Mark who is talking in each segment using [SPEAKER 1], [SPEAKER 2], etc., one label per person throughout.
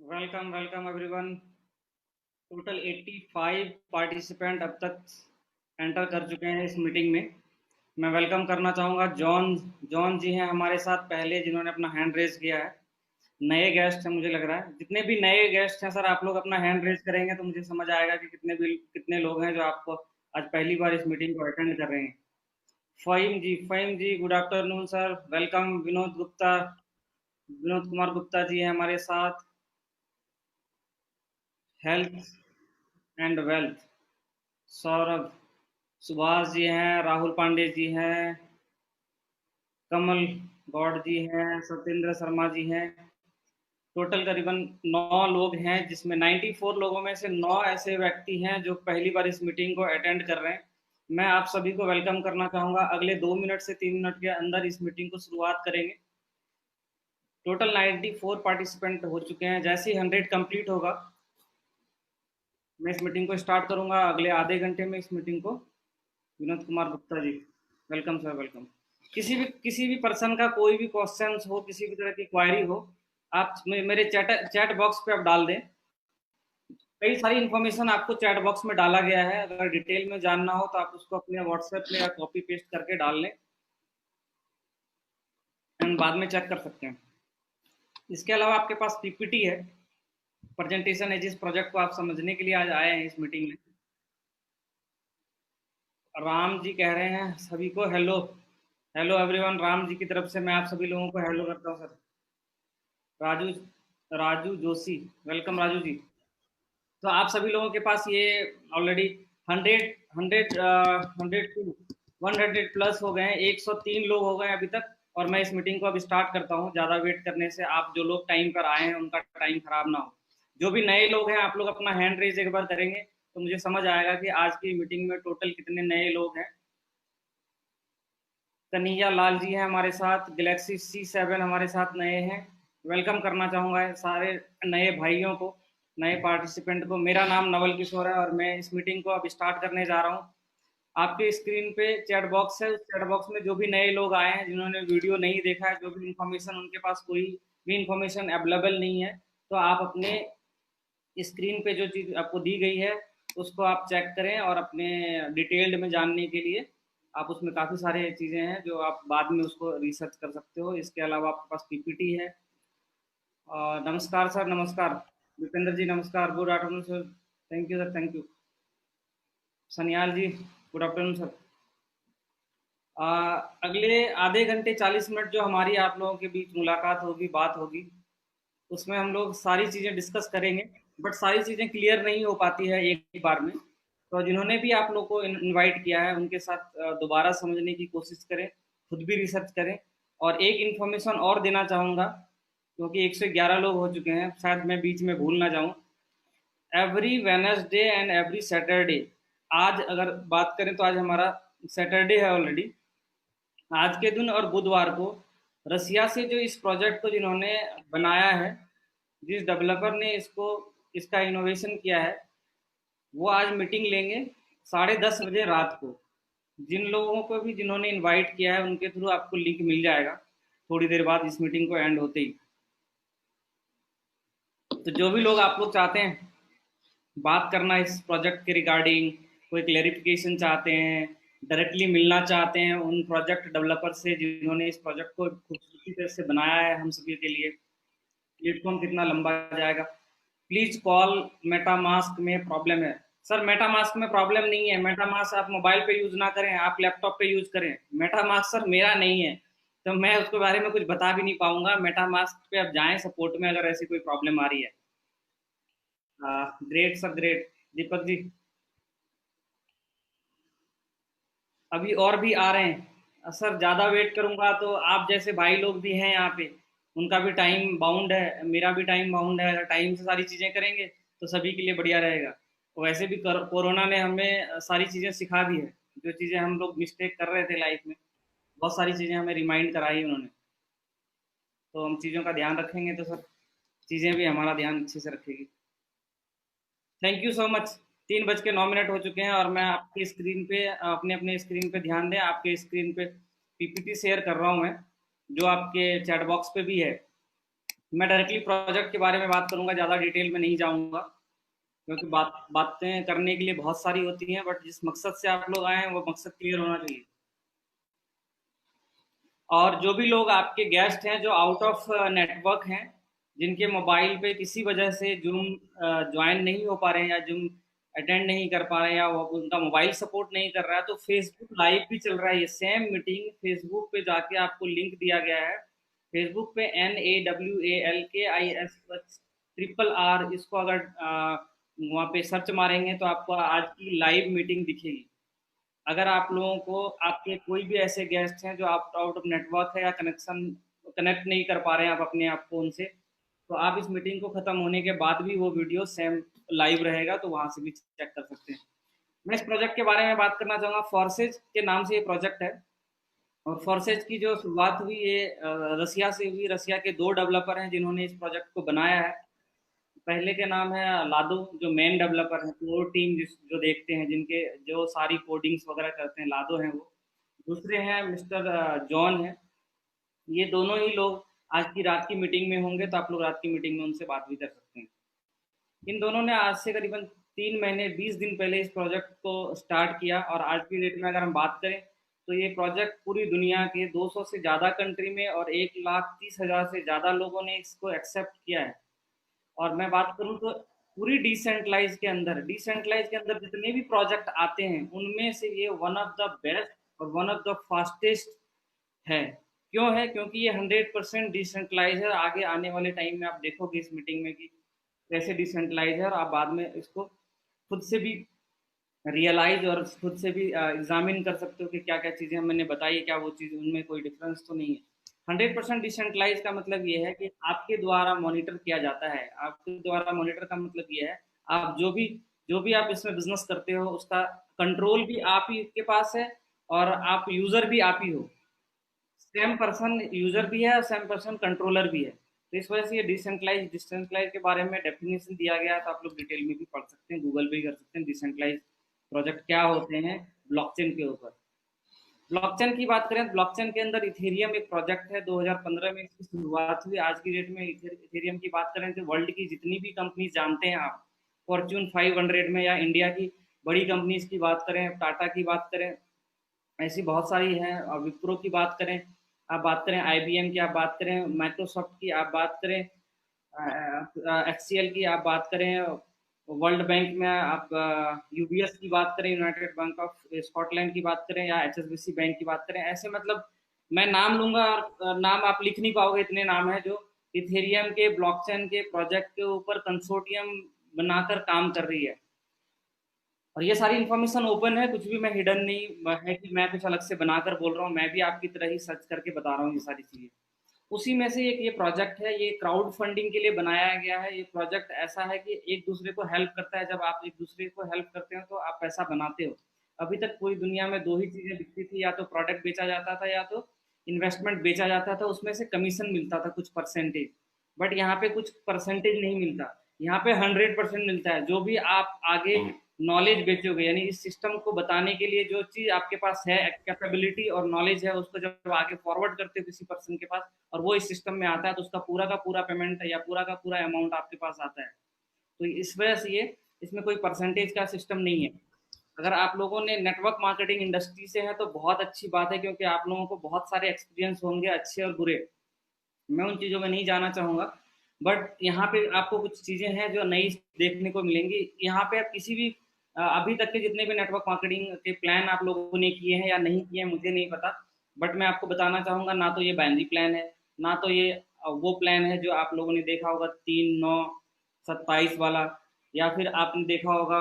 [SPEAKER 1] Welcome everyone. Total 85 participant अब तक enter कर चुके हैं इस मीटिंग में। मैं वेलकम करना चाहूँगा जॉन जॉन जी हैं हमारे साथ पहले, जिन्होंने अपना हैंड रेज किया है। नए गेस्ट हैं, मुझे लग रहा है जितने भी नए गेस्ट हैं सर, आप लोग अपना हैंड रेज करेंगे तो मुझे समझ आएगा कि कितने लोग हैं जो आपको आज पहली बार इस मीटिंग को अटेंड कर रहे हैं। Fahim ji good afternoon sir, welcome. Vinod Kumar Gupta ji हैं हमारे साथ। Health and wealth Saurabh, Subhash ji हैं, राहुल पांडे जी हैं, कमल गौड़ जी हैं, सत्येंद्र शर्मा जी हैं। टोटल करीबन 9 लोग हैं, जिसमें 94 लोगों में से 9 ऐसे व्यक्ति हैं जो पहली बार इस मीटिंग को अटेंड कर रहे हैं। मैं आप सभी को वेलकम करना चाहूँगा। अगले 2 मिनट से 3 मिनट के अंदर इस मीटिंग को शुरुआत करेंगे। टोटल 94 पार्टिसिपेंट हो चुके हैं। जैसे ही 100 कंप्लीट होगा, मैं इस मीटिंग को स्टार्ट करूँगा। अगले आधे घंटे में इस मीटिंग को विनोद कुमार गुप्ता जी, वेलकम सर, वेलकम। किसी भी पर्सन का कोई भी क्वेश्चन हो, किसी भी तरह की क्वायरी हो, आप मेरे चैट चैट बॉक्स पे आप डाल दें। कई सारी इन्फॉर्मेशन आपको चैट बॉक्स में डाला गया है, अगर डिटेल में जानना हो तो आप उसको अपने व्हाट्सएप में या कॉपी पेस्ट करके डाल लें, एंड बाद में चेक कर सकते हैं। इसके अलावा आपके पास पीपीटी है, प्रेजेंटेशन है, जिस प्रोजेक्ट को आप समझने के लिए आज आए हैं इस मीटिंग में। राम जी कह रहे हैं सभी को hello. Hello everyone, Ram ji की तरफ से मैं आप सभी लोगों को हेलो करता हूँ सर। राजू राजू जोशी, वेलकम राजू जी। तो आप सभी लोगों के पास ये ऑलरेडी 100 प्लस हो गए हैं, 103 लोग हो गए हैं अभी तक। और मैं इस मीटिंग को अब स्टार्ट करता हूँ। ज़्यादा वेट करने से आप जो लोग टाइम पर आए हैं उनका टाइम खराब ना हो। जो भी नए लोग हैं, आप लोग अपना हैंड रेज एक बार करेंगे तो मुझे समझ आएगा कि आज की मीटिंग में टोटल कितने नए लोग हैं। कन्हैया लाल जी हैं हमारे साथ, गैलेक्सी C7 हमारे साथ नए हैं। वेलकम करना चाहूँगा सारे नए भाइयों को, नए पार्टिसिपेंट को। मेरा नाम नवल किशोर है और मैं इस मीटिंग को अब स्टार्ट करने जा रहा हूँ। आपके स्क्रीन पे चैट बॉक्स है, उस चैट बॉक्स में जो भी नए लोग आए हैं, जिन्होंने वीडियो नहीं देखा है, जो भी इंफॉर्मेशन उनके पास कोई भी इंफॉर्मेशन अवेलेबल नहीं है, तो आप अपने स्क्रीन पे जो चीज़ आपको दी गई है उसको आप चेक करें, और अपने डिटेल्ड में जानने के लिए आप उसमें काफ़ी सारे चीज़ें हैं जो आप बाद में उसको रिसर्च कर सकते हो। इसके अलावा आपके पास पीपीटी है। नमस्कार सर, नमस्कार। दीपेंद्र जी नमस्कार, good afternoon sir. Thank you sir, thank you. Saniyal ji, good afternoon sir. अ, अगले आधे घंटे 40 मिनट जो हमारी आप लोगों के बीच मुलाकात होगी, बात होगी, उसमें हम लोग सारी चीज़ें डिस्कस करेंगे। बट सारी चीज़ें क्लियर नहीं हो पाती है एक बार में, तो जिन्होंने भी आप लोग को इनवाइट किया है उनके साथ दोबारा समझने की कोशिश करें, खुद भी रिसर्च करें। और एक इन्फॉर्मेशन और देना चाहूँगा, क्योंकि 111 लोग हो चुके हैं, शायद मैं बीच में भूल ना जाऊँ। Every Wednesday and every Saturday, आज अगर बात करें तो आज हमारा सैटरडे है ऑलरेडी। आज के दिन और बुधवार को रसिया से जो इस प्रोजेक्ट को जिन्होंने बनाया है, जिस डेवलपर ने इसका इनोवेशन किया है, वो आज मीटिंग लेंगे 10:30 बजे रात को। जिन लोगों को भी जिन्होंने इनवाइट किया है उनके थ्रू आपको लिंक मिल जाएगा थोड़ी देर बाद इस मीटिंग को एंड होते ही। तो जो भी लोग आप लोग चाहते हैं बात करना इस प्रोजेक्ट के रिगार्डिंग, कोई क्लेरिफिकेशन चाहते हैं, डायरेक्टली मिलना चाहते हैं उन प्रोजेक्ट डेवलपर से जिन्होंने इस प्रोजेक्ट को खूबसूरती तरह से बनाया है हम सभी के लिए। प्लेटफॉर्म कितना लंबा जाएगा, प्लीज कॉल। मेटामास्क में प्रॉब्लम है सर, मेटामास्क में प्रॉब्लम नहीं है। मेटामास्क आप मोबाइल पे यूज ना करें, आप लैपटॉप पे यूज करें। मेटामास्क सर मेरा नहीं है, तो मैं उसके बारे में कुछ बता भी नहीं पाऊंगा। मेटामास्क पे आप जाएं सपोर्ट में अगर ऐसी कोई प्रॉब्लम आ रही है। Great sir, great. Deepak ji, अभी और भी आ रहे हैं सर। ज़्यादा वेट करूंगा तो आप जैसे भाई लोग भी हैं यहाँ पे, उनका भी टाइम बाउंड है, मेरा भी टाइम बाउंड है। अगर टाइम से सारी चीज़ें करेंगे तो सभी के लिए बढ़िया रहेगा। वैसे भी कोरोना ने हमें सारी चीज़ें सिखा दी है। जो चीज़ें हम लोग मिस्टेक कर रहे थे लाइफ में, बहुत सारी चीज़ें हमें रिमाइंड कराई उन्होंने। तो हम चीज़ों का ध्यान रखेंगे तो सर चीज़ें भी हमारा ध्यान अच्छे से रखेगी। Thank you so much. 3:09 हो चुके हैं और मैं आपकी स्क्रीन पे, अपने अपने स्क्रीन पे ध्यान दें। आपके स्क्रीन पे पीपीटी शेयर कर रहा हूँ मैं, जो आपके चैट बॉक्स पे भी है। मैं डायरेक्टली प्रोजेक्ट के बारे में बात करूंगा, ज़्यादा डिटेल में नहीं जाऊंगा, क्योंकि बातें करने के लिए बहुत सारी होती हैं, बट जिस मकसद से आप लोग आए हैं वो मकसद क्लियर होना चाहिए। और जो भी लोग आपके गेस्ट हैं जो आउट ऑफ नेटवर्क हैं, जिनके मोबाइल पे किसी वजह से जूम ज्वाइन नहीं हो पा रहे हैं या जूम अटेंड नहीं कर पा रहे हैं या उनका मोबाइल सपोर्ट नहीं कर रहा है, तो फेसबुक लाइव भी चल रहा है। ये सेम मीटिंग फेसबुक पे जाके आपको लिंक दिया गया है। फेसबुक पे NAWALKIS RRR, इसको अगर वहाँ पे सर्च मारेंगे तो आपको आज की लाइव मीटिंग दिखेगी। अगर आप लोगों को आपके कोई भी ऐसे गेस्ट हैं जो आप आउट ऑफ नेटवर्क है या कनेक्ट नहीं कर पा रहे हैं आप अपने आप फोन से, तो आप इस मीटिंग को खत्म होने के बाद भी वो वीडियो सेम लाइव रहेगा, तो वहां से भी चेक कर सकते हैं। मैं इस प्रोजेक्ट के बारे में बात करना चाहूँगा। फोर्सेज के नाम से ये प्रोजेक्ट है, और फोर्सेज की जो शुरुआत हुई ये रसिया से हुई। रसिया के 2 डेवलपर हैं जिन्होंने इस प्रोजेक्ट को बनाया है। पहले के नाम है लादो, जो मेन डेवलपर हैं, कोर टीम जो देखते हैं, जिनके जो सारी कोडिंग्स वगैरह करते हैं, लादो हैं वो। दूसरे हैं मिस्टर जॉन है। ये दोनों ही लोग आज की रात की मीटिंग में होंगे, तो आप लोग रात की मीटिंग में उनसे बात भी कर सकते हैं। इन दोनों ने आज से करीबन 3 महीने 20 दिन पहले इस प्रोजेक्ट को स्टार्ट किया, और आज की डेट में अगर हम बात करें तो ये प्रोजेक्ट पूरी दुनिया के 200 से ज़्यादा कंट्री में और 1,30,000 से ज़्यादा लोगों ने इसको एक्सेप्ट किया है। और मैं बात करूं तो पूरी डिसेंट्रलाइज के अंदर जितने भी प्रोजेक्ट आते हैं उनमें से ये वन ऑफ द बेस्ट और वन ऑफ द फास्टेस्ट है। क्यों है? क्योंकि ये 100% डिसेंट्रलाइज है। आगे आने वाले टाइम में आप देखोगे इस मीटिंग में कि कैसे डिसेंट्रलाइज है, और आप बाद में इसको खुद से भी रियलाइज और खुद से भी एग्जामिन कर सकते हो कि क्या क्या चीज़ें मैंने बताई, क्या वो चीज़ उनमें कोई डिफरेंस तो नहीं है। 100% डिसेंट्रलाइज का मतलब ये है कि आपके द्वारा मॉनिटर किया जाता है। आपके द्वारा मॉनिटर का मतलब ये है, आप जो भी आप इसमें बिजनेस करते हो उसका कंट्रोल भी आप ही के पास है, और आप यूजर भी आप ही हो। सेम पर्सन यूजर भी है और सेम पर्सन कंट्रोलर भी है। तो इस वजह से ये डिसेंट्रलाइज के बारे में डेफिनेशन दिया गया है, तो आप लोग डिटेल में भी पढ़ सकते हैं, गूगल भी कर सकते हैं डिसेंट्रलाइज प्रोजेक्ट क्या होते हैं ब्लॉकचेन के ऊपर। ब्लॉकचेन की बात करें, ब्लॉकचेन के अंदर इथेरियम एक प्रोजेक्ट है। 2015 में इसकी शुरुआत हुई। आज की डेट में इथेरियम की बात करें तो वर्ल्ड की जितनी भी कंपनी जानते हैं आप, फॉर्च्यून 500 में, या इंडिया की बड़ी कंपनीज की बात करें, टाटा की बात करें, ऐसी बहुत सारी हैं। और विप्रो की बात करें, आप बात करें IBM की, आप बात करें माइक्रोसॉफ्ट की, आप बात करें HCL की, आप बात करें वर्ल्ड बैंक में, आप UBS की बात करें, यूनाइटेड बैंक ऑफ स्कॉटलैंड की बात करें, या HSBC बैंक की बात करें, ऐसे मतलब मैं नाम लूंगा और नाम आप लिख नहीं पाओगे, इतने नाम है जो इथेरियम के ब्लॉकचेन के प्रोजेक्ट के ऊपर कंसोर्टियम बनाकर काम कर रही है। और ये सारी इन्फॉर्मेशन ओपन है, कुछ भी मैं हिडन नहीं है कि मैं कुछ अलग से बनाकर बोल रहा हूँ। मैं भी आपकी तरह ही सर्च करके बता रहा हूँ ये सारी चीज़ें। उसी में से एक ये प्रोजेक्ट है। ये क्राउड फंडिंग के लिए बनाया गया है। ये प्रोजेक्ट ऐसा है कि एक दूसरे को हेल्प करता है। जब आप एक दूसरे को हेल्प करते हो तो आप पैसा बनाते हो। अभी तक पूरी दुनिया में दो ही चीज़ें बिकती थी, या तो प्रोडक्ट बेचा जाता था या तो इन्वेस्टमेंट बेचा जाता था, उसमें से कमीशन मिलता था कुछ परसेंटेज। बट यहाँ पे कुछ परसेंटेज नहीं मिलता, यहाँ पे 100% मिलता है। जो भी आप आगे नॉलेज बेचोगे, यानी इस सिस्टम को बताने के लिए जो चीज़ आपके पास है, कैपेबिलिटी और नॉलेज है, उसको जब आगे फॉरवर्ड करते हो किसी पर्सन के पास और वो इस सिस्टम में आता है, तो उसका पूरा का पूरा पेमेंट या पूरा का पूरा अमाउंट आपके पास आता है। तो इस वजह से ये इसमें कोई परसेंटेज का सिस्टम नहीं है। अगर आप लोगों ने नेटवर्क मार्केटिंग इंडस्ट्री से है तो बहुत अच्छी बात है, क्योंकि आप लोगों को बहुत सारे एक्सपीरियंस होंगे, अच्छे और बुरे। मैं उन चीज़ों में नहीं जाना चाहूँगा, बट यहाँ पे आपको कुछ चीज़ें हैं जो नई देखने को मिलेंगी। यहाँ पे आप किसी भी अभी तक के जितने भी नेटवर्क मार्केटिंग के प्लान आप लोगों ने किए हैं या नहीं किए हैं मुझे नहीं पता, बट मैं आपको बताना चाहूँगा, ना तो ये बाइनरी प्लान है, ना तो ये वो प्लान है जो आप लोगों ने देखा होगा 3, 9, 27 वाला, या फिर आपने देखा होगा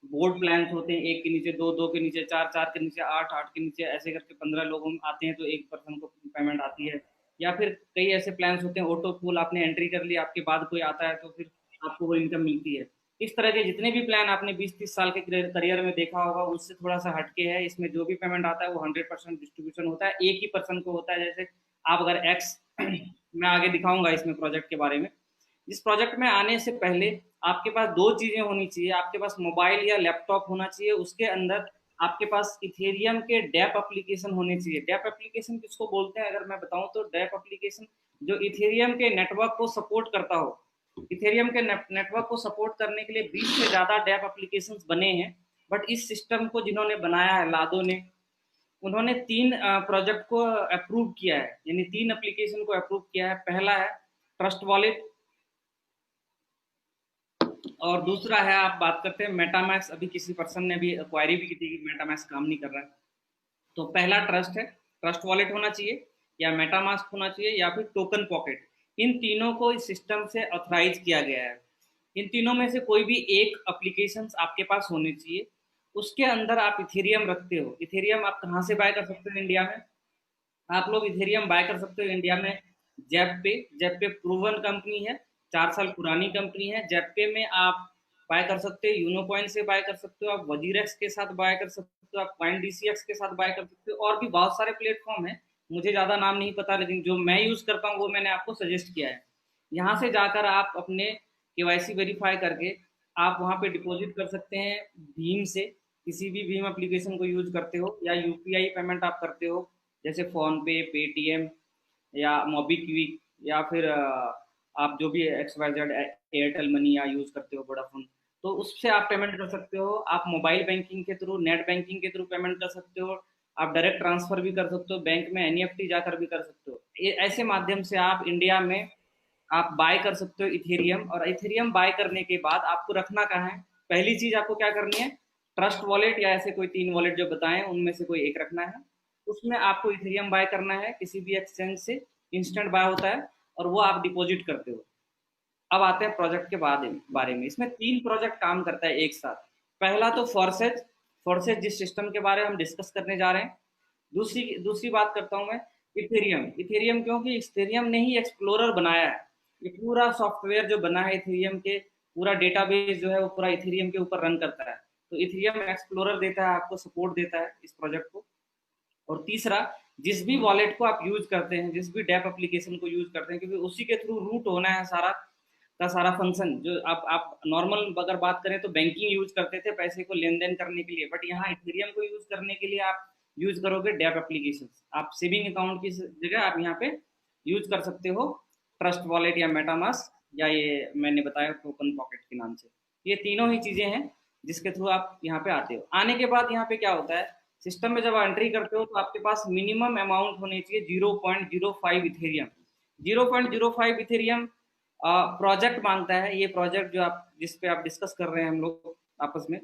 [SPEAKER 1] बोर्ड प्लान होते हैं, एक के नीचे दो, दो के नीचे चार, चार के नीचे आठ, आठ के नीचे ऐसे करके 15 लोग आते हैं तो एक पर्सन को पेमेंट आती है। या फिर कई ऐसे प्लान्स होते हैं ऑटो पूल, आपने एंट्री कर लिया, आपके बाद कोई आता है तो फिर आपको वो इनकम मिलती है। इस तरह के जितने भी प्लान आपने 20-30 साल के करियर में देखा होगा उससे थोड़ा सा हटके है। इसमें जो भी पेमेंट आता है वो 100% डिस्ट्रीब्यूशन होता है, एक ही पर्सन को होता है। जैसे आप अगर एक्स मैं आगे दिखाऊंगा इसमें प्रोजेक्ट के बारे में। इस प्रोजेक्ट में आने से पहले आपके पास दो चीजें होनी चाहिए। आपके पास मोबाइल या लैपटॉप होना चाहिए, उसके अंदर आपके पास इथेरियम के डेप एप्लीकेशन होने चाहिए। डेप एप्लीकेशन किसको बोलते हैं अगर मैं बताऊं तो, डेप एप्लीकेशन जो इथेरियम के नेटवर्क को सपोर्ट करता हो। इथेरियम के नेटवर्क को सपोर्ट करने के लिए 20 से ज़्यादा डैप एप्लीकेशंस बने हैं, बट इस सिस्टम को जिन्होंने बनाया है, लादो ने, उन्होंने 3 प्रोजेक्ट को अप्रूव किया है, यानी 3 एप्लीकेशन को अप्रूव किया है। पहला है ट्रस्ट वॉलेट, और दूसरा है, आप बात करते हैं मेटामैक्स। अभी किसी पर्सन ने भी क्वायरी भी की थी कि मेटामैक्स काम नहीं कर रहा है। तो पहला ट्रस्ट है, ट्रस्ट वॉलेट होना चाहिए, या मेटामास्क होना चाहिए, या फिर टोकन पॉकेट। इन तीनों को इस सिस्टम से ऑथराइज किया गया है। इन तीनों में से कोई भी एक एप्लीकेशन आपके पास होनी चाहिए। उसके अंदर आप इथेरियम रखते हो। इथेरियम आप कहाँ से बाय कर सकते हो इंडिया में? आप लोग इथेरियम बाय कर सकते हो इंडिया में जेप पे प्रूवन कंपनी है, 4 साल पुरानी कंपनी है। जेप में आप बाय कर सकते हो, यूनोकॉइन से बाय कर सकते हो, आप वजीरेक्स के साथ बाय कर सकते हो, आप कॉइन डीसीएक्स के साथ बाय कर सकते हो, और भी बहुत सारे प्लेटफॉर्म है, मुझे ज़्यादा नाम नहीं पता, लेकिन जो मैं यूज़ करता हूँ वो मैंने आपको सजेस्ट किया है। यहाँ से जाकर आप अपने केवाईसी वेरीफाई करके आप वहाँ पे डिपॉजिट कर सकते हैं भीम से। किसी भी भीम एप्लीकेशन को यूज करते हो, या यूपीआई पेमेंट आप करते हो, जैसे फोन पे, पेटीएम, या मोबीक्विक, या फिर आप जो भी XYZ एयरटेल मनी या यूज करते हो, वोडाफोन, तो उससे आप पेमेंट कर सकते हो। आप मोबाइल बैंकिंग के थ्रू, नेट बैंकिंग के थ्रू पेमेंट कर सकते हो। आप डायरेक्ट ट्रांसफर भी कर सकते हो, बैंक में एनईएफटी जाकर भी कर सकते हो। ये ऐसे माध्यम से आप इंडिया में आप बाय कर सकते हो इथेरियम। और इथेरियम बाय करने के बाद आपको रखना कहाँ है? पहली चीज आपको क्या करनी है, ट्रस्ट वॉलेट या ऐसे कोई 3 वॉलेट जो बताएं उनमें से कोई एक रखना है। उसमें आपको इथेरियम बाय करना है, किसी भी एक्सचेंज से इंस्टेंट बाय होता है, और वो आप डिपॉजिट करते हो। अब आते हैं प्रोजेक्ट के बारे में। इसमें 3 प्रोजेक्ट काम करता है एक साथ। पहला तो फोर्सेज, फोर्सेज जिस सिस्टम के बारे में हम डिस्कस करने जा रहे हैं। दूसरी दूसरी बात करता हूँ मैं इथेरियम। इथेरियम क्योंकि इथेरियम ने ही एक्सप्लोरर बनाया है। ये पूरा सॉफ्टवेयर जो बना है इथेरियम के, पूरा डेटाबेस जो है वो पूरा इथेरियम के ऊपर रन करता है। तो इथेरियम एक्सप्लोरर देता है, आपको सपोर्ट देता है इस प्रोजेक्ट को। और तीसरा, जिस भी वॉलेट को आप यूज करते हैं, जिस भी डैप एप्लीकेशन को यूज करते हैं, क्योंकि उसी के थ्रू रूट होना है सारा का सारा फंक्शन। जो आप नॉर्मल अगर बात करें तो बैंकिंग यूज करते थे पैसे को लेन देन करने के लिए, बट यहाँ इथेरियम को यूज करने के लिए आप यूज करोगे डैप एप्लीकेशन। आप सेविंग अकाउंट की जगह आप यहाँ पे यूज कर सकते हो ट्रस्ट वॉलेट या मेटामास्क, या ये मैंने बताया टोकन पॉकेट के नाम से। ये तीनों ही चीजें हैं जिसके थ्रू आप यहाँ पे आते हो। आने के बाद यहाँ पे क्या होता है, सिस्टम में जब एंट्री करते हो तो आपके पास मिनिमम अमाउंट होनी चाहिए 0.05 इथेरियम। 0.05 इथेरियम प्रोजेक्ट मांगता है। ये प्रोजेक्ट जो आप जिस पे आप डिस्कस कर रहे हैं हम लोग आपस में,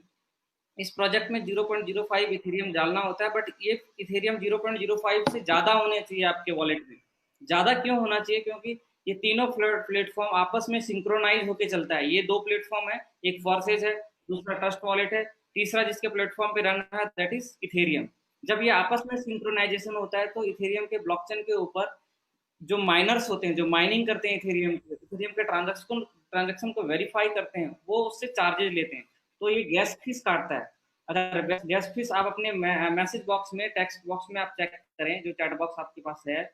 [SPEAKER 1] इस प्रोजेक्ट में 0.05 इथेरियम डालना होता है। बट ये इथेरियम 0.05 से ज़्यादा होने चाहिए आपके वॉलेट में। ज़्यादा क्यों होना चाहिए? क्योंकि ये तीनों प्लेटफॉर्म आपस में सिंक्रोनाइज होकर चलता है। ये 2 प्लेटफॉर्म है, एक फोर्सेज है, दूसरा ट्रस्ट वॉलेट है, तीसरा जिसके प्लेटफॉर्म पे रन है दैट इज इथेरियम। जब ये आपस में सिंक्रोनाइजेशन होता है तो इथेरियम के ब्लॉकचेन के ऊपर जो माइनर्स होते हैं, जो माइनिंग करते हैं इथेरियम के ट्रांजेक्शन को वेरीफाई करते हैं, वो उससे चार्जेस लेते हैं। तो ये गैस फीस काटता है। अगर गैस फीस आप अपने मैसेज बॉक्स में, टेक्स्ट बॉक्स में आप चेक करें, जो चैट बॉक्स आपके पास है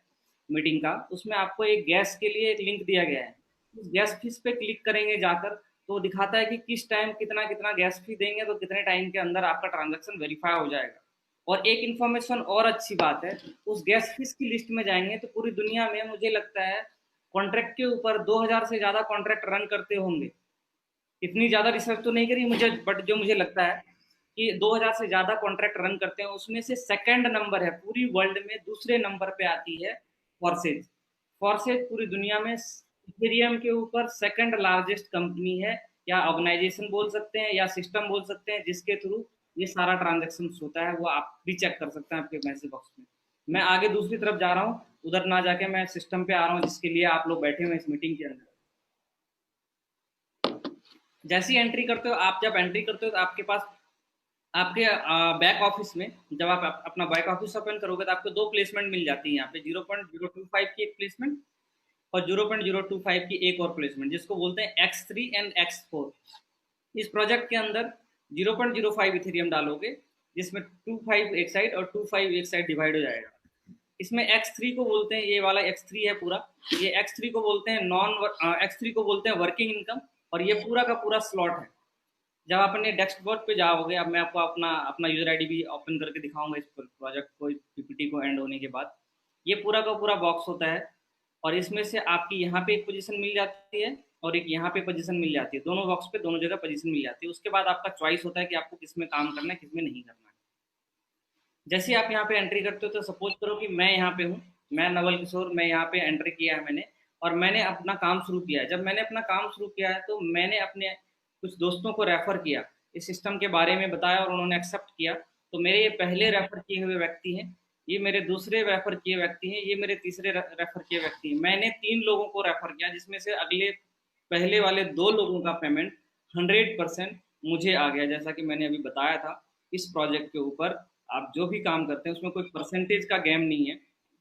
[SPEAKER 1] मीटिंग का, उसमें आपको एक गैस के लिए एक लिंक दिया गया है। उस गैस फीस पे क्लिक करेंगे जाकर, तो दिखाता है कि किस टाइम कितना कितना गैस फी देंगे, तो कितने टाइम के अंदर आपका ट्रांजेक्शन वेरीफाई हो जाएगा। और एक इन्फॉर्मेशन और अच्छी बात है, उस गैस फीस की लिस्ट में जाएंगे तो पूरी दुनिया में मुझे लगता है कॉन्ट्रैक्ट के ऊपर 2000 से ज़्यादा कॉन्ट्रैक्ट रन करते होंगे। इतनी ज़्यादा रिसर्च तो नहीं करी मुझे, बट जो मुझे लगता है कि 2000 से ज़्यादा कॉन्ट्रैक्ट रन करते हैं। उसमें से सेकंड नंबर है पूरी वर्ल्ड में, दूसरे नंबर पे आती है फॉर्सेज। फॉर्सेज पूरी दुनिया में इथेरियम के ऊपर सेकंड लार्जेस्ट कंपनी है, या ऑर्गेनाइजेशन बोल सकते हैं, या सिस्टम बोल सकते हैं, जिसके थ्रू ये सारा ट्रांजेक्शन होता है। वो आप भी चेक कर सकते हैं आपके मैसेज बॉक्स में। मैं आगे दूसरी तरफ जा रहा हूँ, उधर ना जाके मैं सिस्टम पे आ रहा हूँ जिसके लिए आप लोग बैठे हुए इस मीटिंग के अंदर। जैसी एंट्री करते हो आप, जब एंट्री करते हो तो आपके पास आपके बैक ऑफिस में, जब आप अपना बैक ऑफिस ओपन करोगे तो आपको 2 प्लेसमेंट मिल जाती है यहाँ पे। 0.025 की एक प्लेसमेंट और 0.025 की एक और प्लेसमेंट, जिसको बोलते हैं X3 एंड X4। इस प्रोजेक्ट के अंदर 0.05 इथेरियम डालोगे, जिसमें 25 एक साइड और 25 एक साइड डिवाइड हो जाएगा। इसमें X3 को बोलते हैं, ये वाला X3 है पूरा, ये X3 को बोलते हैं X3 को बोलते हैं वर्किंग इनकम, और ये पूरा का पूरा स्लॉट है। जब आप अपने डैशबोर्ड पे जाओगे, अब मैं आपको अपना अपना यूजर आईडी भी ओपन करके दिखाऊंगा इस प्रोजेक्ट को, पीपीटी को एंड होने के बाद। ये पूरा का पूरा बॉक्स होता है, और इसमें से आपकी यहाँ पे एक पोजीशन मिल जाती है और एक यहाँ पे पोजीशन मिल जाती है, दोनों बॉक्स पे दोनों जगह पोजीशन मिल जाती है। उसके बाद आपका चॉइस होता है कि आपको किस में काम करना है, किस में नहीं करना है। जैसे आप यहाँ पे एंट्री करते हो तो सपोज करो कि मैं यहाँ पे हूँ, मैं नवल किशोर, मैं यहाँ पे एंट्री किया है मैंने और मैंने अपना काम शुरू किया है। जब मैंने अपना काम शुरू किया है तो मैंने अपने कुछ दोस्तों को रेफ़र किया, इस सिस्टम के बारे में बताया और उन्होंने एक्सेप्ट किया। तो मेरे ये पहले रेफ़र किए हुए व्यक्ति हैं, ये मेरे दूसरे रेफ़र किए व्यक्ति हैं, ये मेरे तीसरे रेफ़र किए व्यक्ति हैं। मैंने 3 लोगों को रेफ़र किया जिसमें से अगले पहले वाले 2 लोगों का पेमेंट 100% मुझे आ गया। जैसा कि मैंने अभी बताया था, इस प्रोजेक्ट के ऊपर आप जो भी काम करते हैं उसमें कोई परसेंटेज का गेम नहीं है,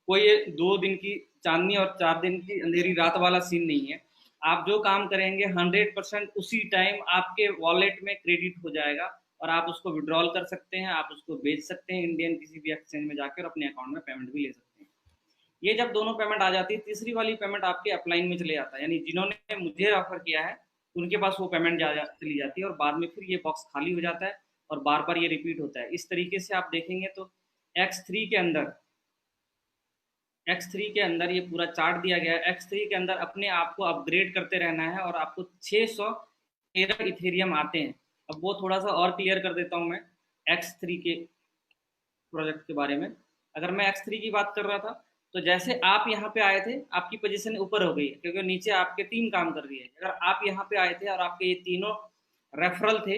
[SPEAKER 1] कोई ये 2 दिन की चांदनी और 4 दिन की अंधेरी रात वाला सीन नहीं है। आप जो काम करेंगे 100% उसी टाइम आपके वॉलेट में क्रेडिट हो जाएगा और आप उसको विड्रॉल कर सकते हैं, आप उसको बेच सकते हैं इंडियन किसी भी एक्सचेंज में जाकर और अपने अकाउंट में पेमेंट भी ले सकते हैं। ये जब दोनों पेमेंट आ जाती है, तीसरी वाली पेमेंट आपके अपलाइन में चले जाता है, यानी जिन्होंने मुझे रेफर किया है उनके पास वो पेमेंट चली जाती है और बाद में फिर ये बॉक्स खाली हो जाता है और बार बार ये रिपीट होता है। इस तरीके से आप देखेंगे तो X3 के अंदर X3 के अंदर ये पूरा चार्ट दिया गया है। X3 के अंदर अपने आप को अपग्रेड करते रहना है और आपको 613 इथेरियम आते हैं। अब वो थोड़ा सा और क्लियर कर देता हूँ मैं X3 के प्रोजेक्ट के बारे में। अगर मैं X3 की बात कर रहा था तो जैसे आप यहाँ पे आए थे, आपकी पोजीशन ऊपर हो गई क्योंकि नीचे आपके टीम काम कर रही है। अगर आप यहाँ पे आए थे और आपके ये तीनों रेफरल थे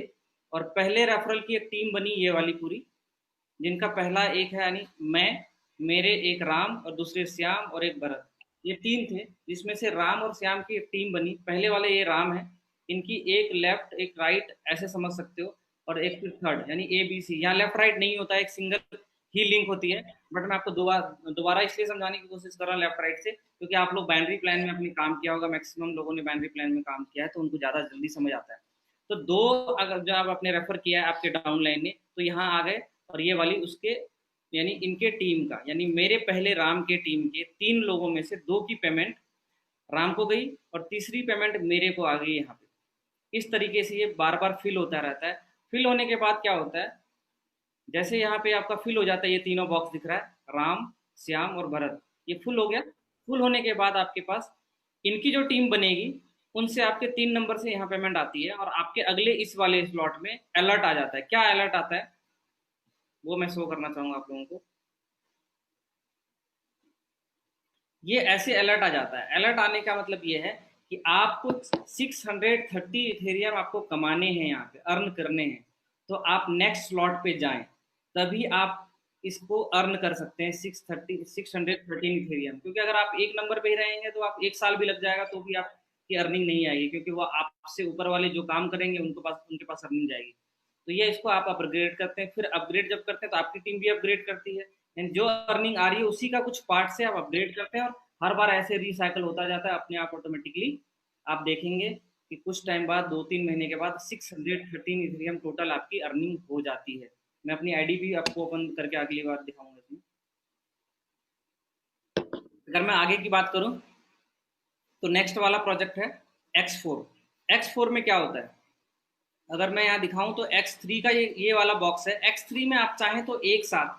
[SPEAKER 1] और पहले रेफरल की एक टीम बनी ये वाली पूरी, जिनका पहला एक है यानी मैं, मेरे एक राम और दूसरे श्याम और एक भरत, ये 3 थे जिसमें से राम और श्याम की एक टीम बनी। पहले वाले ये राम है, इनकी एक लेफ्ट एक राइट ऐसे समझ सकते हो और एक फिर थर्ड यानी ABC। यहाँ लेफ्ट राइट नहीं होता है, एक सिंगल ही लिंक होती है। बट मैं आपको दोबारा इसलिए समझाने की कोशिश कर रहा हूँ लेफ्ट राइट से क्योंकि आप लोग बाइनरी प्लान में अपने काम किया होगा, मैक्सिमम लोगों ने बाइनरी प्लान में काम किया है तो उनको ज़्यादा जल्दी समझ आता है। तो 2 अगर जो आप आपने रेफर किया है आपके डाउन लाइन ने तो यहाँ आ गए और ये वाली उसके यानी इनके टीम का यानी मेरे पहले राम के टीम के 3 लोगों में से 2 की पेमेंट राम को गई और तीसरी पेमेंट मेरे को आ गई यहाँ पे। इस तरीके से ये बार बार फिल होता रहता है। फिल होने के बाद क्या होता है, जैसे यहाँ पे आपका फिल हो जाता है, ये तीनों बॉक्स दिख रहा है राम श्याम और भरत, ये फुल हो गया। फुल होने के बाद आपके पास इनकी जो टीम बनेगी उनसे आपके 3 नंबर से यहाँ पेमेंट आती है और आपके अगले इस वाले स्लॉट में अलर्ट आ जाता है। क्या अलर्ट आता है वो मैं शो करना चाहूंगा आप लोगों को। ये ऐसे अलर्ट आ जाता है। अलर्ट आने का मतलब ये है कि आपको 630 इथेरियम आपको कमाने हैं, यहाँ पे अर्न करने हैं, तो आप नेक्स्ट स्लॉट पे जाएं तभी आप इसको अर्न कर सकते हैं 613 इथेरियम। क्योंकि अगर आप एक नंबर पे ही रहेंगे तो आप 1 साल भी लग जाएगा तो भी आपकी अर्निंग नहीं आएगी क्योंकि वो आपसे ऊपर वाले जो काम करेंगे उनके पास अर्निंग जाएगी। तो ये इसको आप अपग्रेड करते हैं। फिर अपग्रेड जब करते हैं तो आपकी टीम भी अपग्रेड करती है, जो अर्निंग आ रही है उसी का कुछ पार्ट से आप अपग्रेड करते हैं और हर बार ऐसे रिसाइकल होता जाता है अपने आप ऑटोमेटिकली। आप देखेंगे कि कुछ टाइम बाद 2-3 महीने के बाद 613 इथेरियम टोटल आपकी अर्निंग हो जाती है। मैं अपनी आईडी भी आपको ओपन करके अगली बार दिखाऊंगा इसमें। अगर मैं आगे की बात करूं तो नेक्स्ट वाला प्रोजेक्ट है X4। X4 में क्या होता है अगर मैं यहाँ दिखाऊं तो X3 का ये वाला बॉक्स है। X3 में आप चाहें तो एक साथ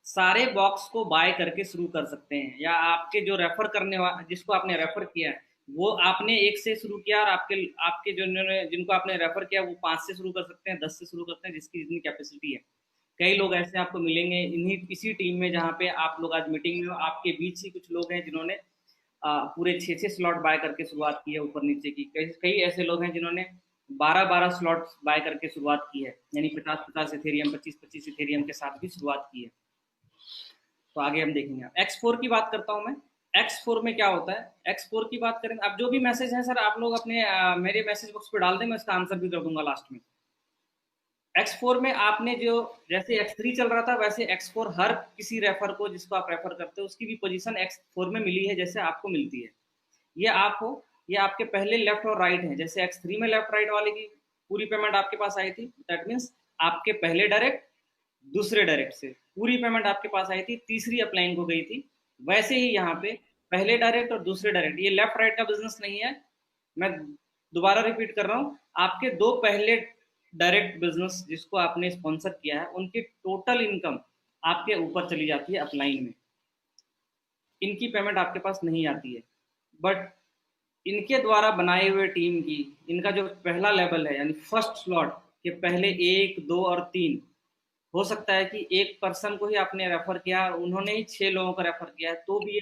[SPEAKER 1] सारे बॉक्स को बाय करके शुरू कर सकते हैं, या आपके जो रेफर करने वाला जिसको आपने रेफर किया है वो आपने 1 से शुरू किया और आपके आपके जिनको आपने रेफर किया वो 5 से शुरू कर सकते हैं, 10 से शुरू करते हैं, जिसकी जितनी कैपेसिटी है। कई लोग ऐसे आपको मिलेंगे इसी टीम में जहाँ पे आप लोग आज मीटिंग में हो। आपके बीच ही कुछ लोग हैं जिन्होंने पूरे 6-6 स्लॉट बाय करके शुरुआत की है ऊपर नीचे की। कई ऐसे लोग हैं जिन्होंने 12-12 स्लॉट बाय करके शुरुआत की है, यानी 50-50 इथेरियम 25-25 इथेरियम के साथ भी शुरुआत की है। तो आगे हम देखेंगे। X4 की बात करता हूं मैं। X4 में क्या होता है, X4 की बात करें। अब जो भी मैसेज है सर आप लोग अपने मेरे मैसेज बॉक्स पे डाल दें, मैं इसका आंसर भी कर दूंगा लास्ट में। X4 में आपने जो जैसे X3 चल रहा था वैसे X4 हर किसी रेफर को जिसको आप रेफर करते हो उसकी भी पोजीशन X4 में मिली है जैसे आपको मिलती है। ये आपके पहले लेफ्ट और राइट है। जैसे X3 में लेफ्ट राइट वाले की पूरी पेमेंट आपके पास आई थी, दैट मीन्स आपके पहले डायरेक्ट दूसरे डायरेक्ट से पूरी पेमेंट आपके पास आई थी, तीसरी अपलाइन को गई थी। वैसे ही यहाँ पे पहले डायरेक्ट और दूसरे डायरेक्ट, ये लेफ्ट राइट का बिजनेस नहीं है। मैं दोबारा रिपीट कर रहा हूँ, आपके 2 पहले डायरेक्ट बिजनेस जिसको आपने स्पॉन्सर किया है उनकी टोटल इनकम आपके ऊपर चली जाती है अपलाइन में, इनकी पेमेंट आपके पास नहीं आती है। बट इनके द्वारा बनाए हुए टीम की, इनका जो पहला लेवल है यानी फर्स्ट स्लॉट के पहले 1, 2 और 3, हो सकता है कि एक पर्सन को ही आपने रेफर किया, उन्होंने ही 6 लोगों को रेफर किया है, तो भी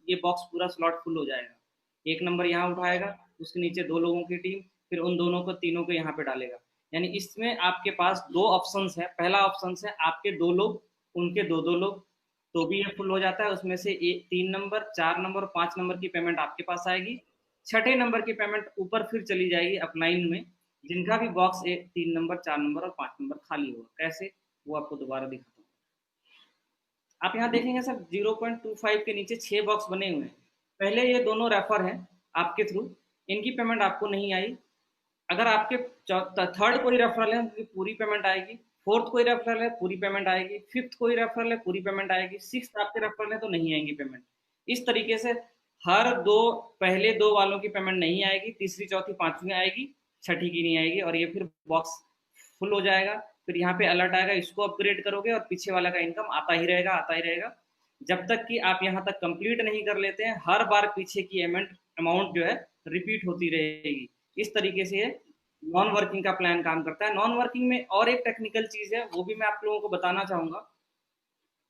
[SPEAKER 1] ये बॉक्स पूरा स्लॉट फुल हो जाएगा। 1 नंबर यहाँ उठाएगा, उसके नीचे 2 लोगों की टीम, फिर उन दोनों को तीनों को यहाँ पे डालेगा। यानी इसमें आपके पास 2 ऑप्शंस है। पहला ऑप्शन है आपके 2 लोग, उनके 2-2 लोग, तो भी ये फुल हो जाता है। उसमें से 3 नंबर, 4 नंबर, 5 नंबर की पेमेंट आपके पास आएगी। छठे नंबर की पेमेंट ऊपर फिर चली जाएगी अपलाइन में, जिनका भी बॉक्स 3 नंबर, 4 नंबर और 5 नंबर खाली होगा। कैसे, वो आपको दोबारा दिखाता हूँ। आप यहाँ देखेंगे सर 0.25 के नीचे 6 बॉक्स बने हुए हैं। पहले ये दोनों रेफर हैं आपके थ्रू, इनकी पेमेंट आपको नहीं आई। अगर आपके थर्ड कोई रेफरल है उनकी पूरी पेमेंट आएगी, फोर्थ कोई रेफरल है पूरी पेमेंट आएगी, फिफ्थ कोई रेफरल है पूरी पेमेंट आएगी, सिक्स्थ आपके रेफरल है तो नहीं आएंगी पेमेंट। इस तरीके से हर दो, पहले 2 वालों की पेमेंट नहीं आएगी, तीसरी, चौथी, पांचवी आएगी, छठी की नहीं आएगी, और ये फिर बॉक्स फुल हो जाएगा। फिर यहाँ पे अलर्ट आएगा, इसको अपग्रेड करोगे और पीछे वाला का इनकम आता ही रहेगा, आता ही रहेगा, जब तक कि आप यहाँ तक कंप्लीट नहीं कर लेते हैं। हर बार पीछे की अमाउंट जो है रिपीट होती रहेगी। इस तरीके से नॉन वर्किंग का प्लान काम करता है। नॉन वर्किंग में और एक टेक्निकल चीज है, वो भी मैं आप लोगों को बताना चाहूंगा।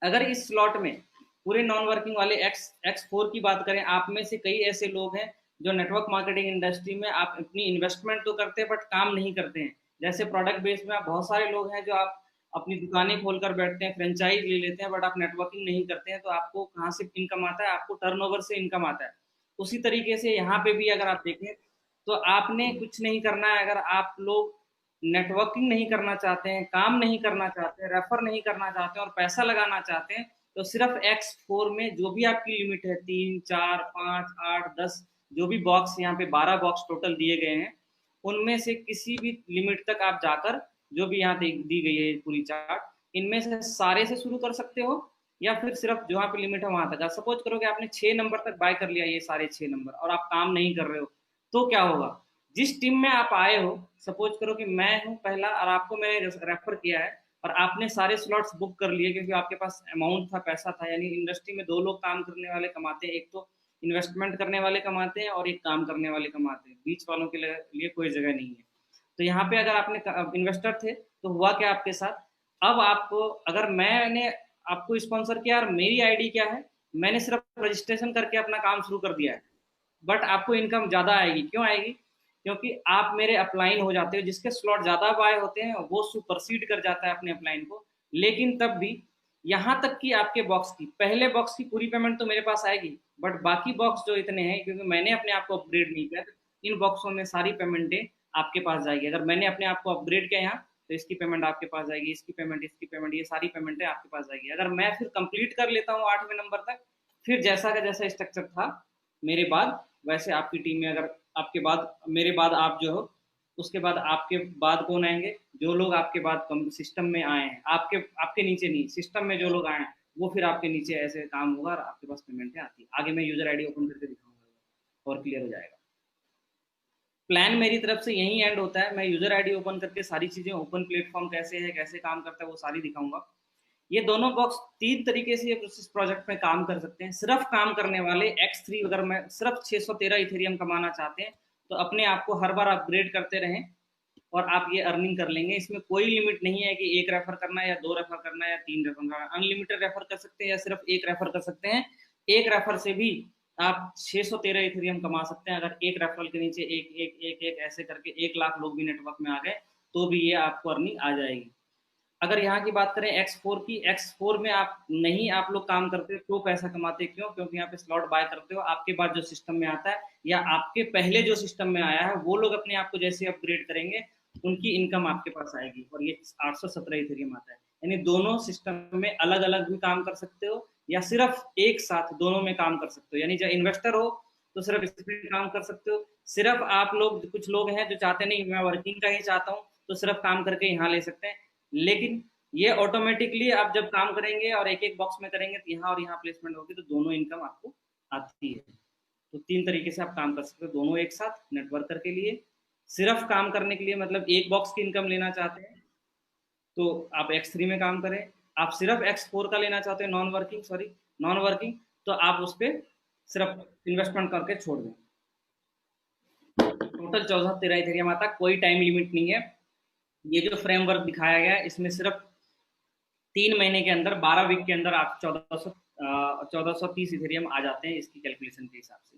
[SPEAKER 1] अगर इस स्लॉट में पूरे नॉन वर्किंग वाले X4 की बात करें, आप में से कई ऐसे लोग हैं जो नेटवर्क मार्केटिंग इंडस्ट्री में आप अपनी इन्वेस्टमेंट तो करते हैं बट काम नहीं करते हैं। जैसे प्रोडक्ट बेस में आप बहुत सारे लोग हैं जो आप अपनी दुकानें खोलकर बैठते हैं, फ्रेंचाइज ले लेते हैं, बट आप नेटवर्किंग नहीं करते हैं, तो आपको कहाँ से इनकम आता है? आपको टर्नओवर से इनकम आता है। उसी तरीके से यहाँ पे भी अगर आप देखें तो आपने कुछ नहीं करना है। अगर आप लोग नेटवर्किंग नहीं करना चाहते हैं, काम नहीं करना चाहते हैं, रेफर नहीं करना चाहते हैं और पैसा लगाना चाहते हैं, तो सिर्फ X4 में जो भी आपकी लिमिट है, 3, 4, 5, 8, 10, जो भी बॉक्स यहाँ पे 12 बॉक्स टोटल दिए गए हैं, उनमें से किसी भी लिमिट तक आप जाकर, जो भी यहाँ दी गई है पूरी चार्ट, इनमें से सारे से शुरू कर सकते हो, या फिर सिर्फ जहाँ पे लिमिट है वहां तक। सपोज करो कि आपने 6 नंबर तक बाय कर लिया, ये सारे 6 नंबर, और आप काम नहीं कर रहे हो, तो क्या होगा? जिस टीम में आप आए हो, सपोज करो कि मैं हूँ पहला और आपको मैंने रेफर किया है, और आपने सारे स्लॉट्स बुक कर लिए क्योंकि आपके पास अमाउंट था, पैसा था। यानी इंडस्ट्री में 2 लोग काम करने वाले कमाते हैं, एक तो इन्वेस्टमेंट करने वाले कमाते हैं और एक काम करने वाले कमाते हैं, बीच वालों के लिए कोई जगह नहीं है। तो यहाँ पे अगर आपने इन्वेस्टर थे तो हुआ क्या आपके साथ? अब आपको, अगर मैंने आपको स्पॉन्सर किया और मेरी आईडी क्या है, मैंने सिर्फ रजिस्ट्रेशन करके अपना काम शुरू कर दिया है, बट आपको इनकम ज़्यादा आएगी। क्यों आएगी? क्योंकि आप मेरे अपलाइन हो जाते हो। जिसके स्लॉट ज़्यादा बाय होते हैं वो सुपरसीड कर जाता है अपने अपलाइन को। लेकिन तब भी यहाँ तक कि आपके बॉक्स की, पहले बॉक्स की पूरी पेमेंट तो मेरे पास आएगी, बट बाकी बॉक्स जो इतने हैं, क्योंकि मैंने अपने आप को अपग्रेड नहीं किया, तो इन बॉक्सों में सारी पेमेंटें आपके पास जाएगी। अगर मैंने अपने आप को अपग्रेड किया यहाँ, तो इसकी पेमेंट आपके पास जाएगी, इसकी पेमेंट, ये सारी पेमेंटें आपके पास जाएगी। अगर मैं फिर कंप्लीट कर लेता हूँ 8वें नंबर तक, फिर जैसा का जैसा स्ट्रक्चर था मेरे बाद, वैसे आपकी टीम में, अगर आपके बाद, मेरे बाद आप जो हो, उसके बाद आपके बाद कौन आएंगे? जो लोग आपके बाद सिस्टम में आए हैं, आपके आपके नीचे नहीं, सिस्टम में जो लोग आए हैं, वो फिर आपके नीचे ऐसे काम होगा और आपके पास पेमेंटें आती है। आगे मैं यूजर आईडी ओपन करके दिखाऊंगा और क्लियर हो जाएगा। प्लान मेरी तरफ से यही एंड होता है। मैं यूजर आईडी ओपन करके सारी चीजें, ओपन प्लेटफॉर्म कैसे है, कैसे काम करता है, वो सारी दिखाऊंगा। ये दोनों बॉक्स 3 तरीके से इस प्रोजेक्ट में काम कर सकते हैं। सिर्फ काम करने वाले X3, अगर मैं सिर्फ 613 इथेरियम कमाना चाहते हैं, तो अपने आप को हर बार अपग्रेड करते रहें और आप ये अर्निंग कर लेंगे। इसमें कोई लिमिट नहीं है कि 1 रेफर करना है या 2 रेफर करना है या 3 रेफर करना है। अनलिमिटेड रेफर कर सकते हैं या सिर्फ 1 रेफर कर सकते हैं। एक रेफर से भी आप 613 इथेरियम कमा सकते हैं। अगर एक रेफरल के नीचे एक एक एक एक ऐसे करके 1 लाख लोग भी नेटवर्क में आ गए, तो भी ये आपको अर्निंग आ जाएगी। अगर यहाँ की बात करें X4 की, X4 में आप लोग काम करते हो तो पैसा कमाते, क्यों? क्योंकि यहाँ पे स्लॉट बाय करते हो, आपके बाद जो सिस्टम में आता है या आपके पहले जो सिस्टम में आया है, वो लोग अपने आप को जैसे अपग्रेड करेंगे, उनकी इनकम आपके पास आएगी, और ये 817 इथेरियम आता है। यानी दोनों सिस्टम में अलग अलग भी काम कर सकते हो या सिर्फ एक साथ दोनों में काम कर सकते हो। यानी जब इन्वेस्टर हो तो सिर्फ इसमें काम कर सकते हो। सिर्फ आप लोग, कुछ लोग हैं जो चाहते नहीं मैं वर्किंग का ही चाहता हूँ, तो सिर्फ काम करके यहाँ ले सकते हैं। लेकिन ये ऑटोमेटिकली आप जब काम करेंगे और एक एक बॉक्स में करेंगे, तो यहाँ और यहाँ प्लेसमेंट होगी, तो दोनों इनकम आपको आती है। तो 3 तरीके से आप काम कर सकते हो, दोनों एक साथ। नेटवर्कर के लिए, सिर्फ काम करने के लिए, मतलब एक बॉक्स की इनकम लेना चाहते हैं तो आप X3 में काम करें। आप सिर्फ X4 का लेना चाहते हैं, नॉन वर्किंग, तो आप उस पर सिर्फ इन्वेस्टमेंट करके छोड़ दें। टोटल 14-13 इथेरियम आता, कोई टाइम लिमिट नहीं है। ये जो फ्रेमवर्क दिखाया गया है इसमें सिर्फ 3 महीने के अंदर 12 वीक के अंदर आप 1430 इथेरियम आ जाते हैं इसकी कैलकुलेशन के हिसाब से।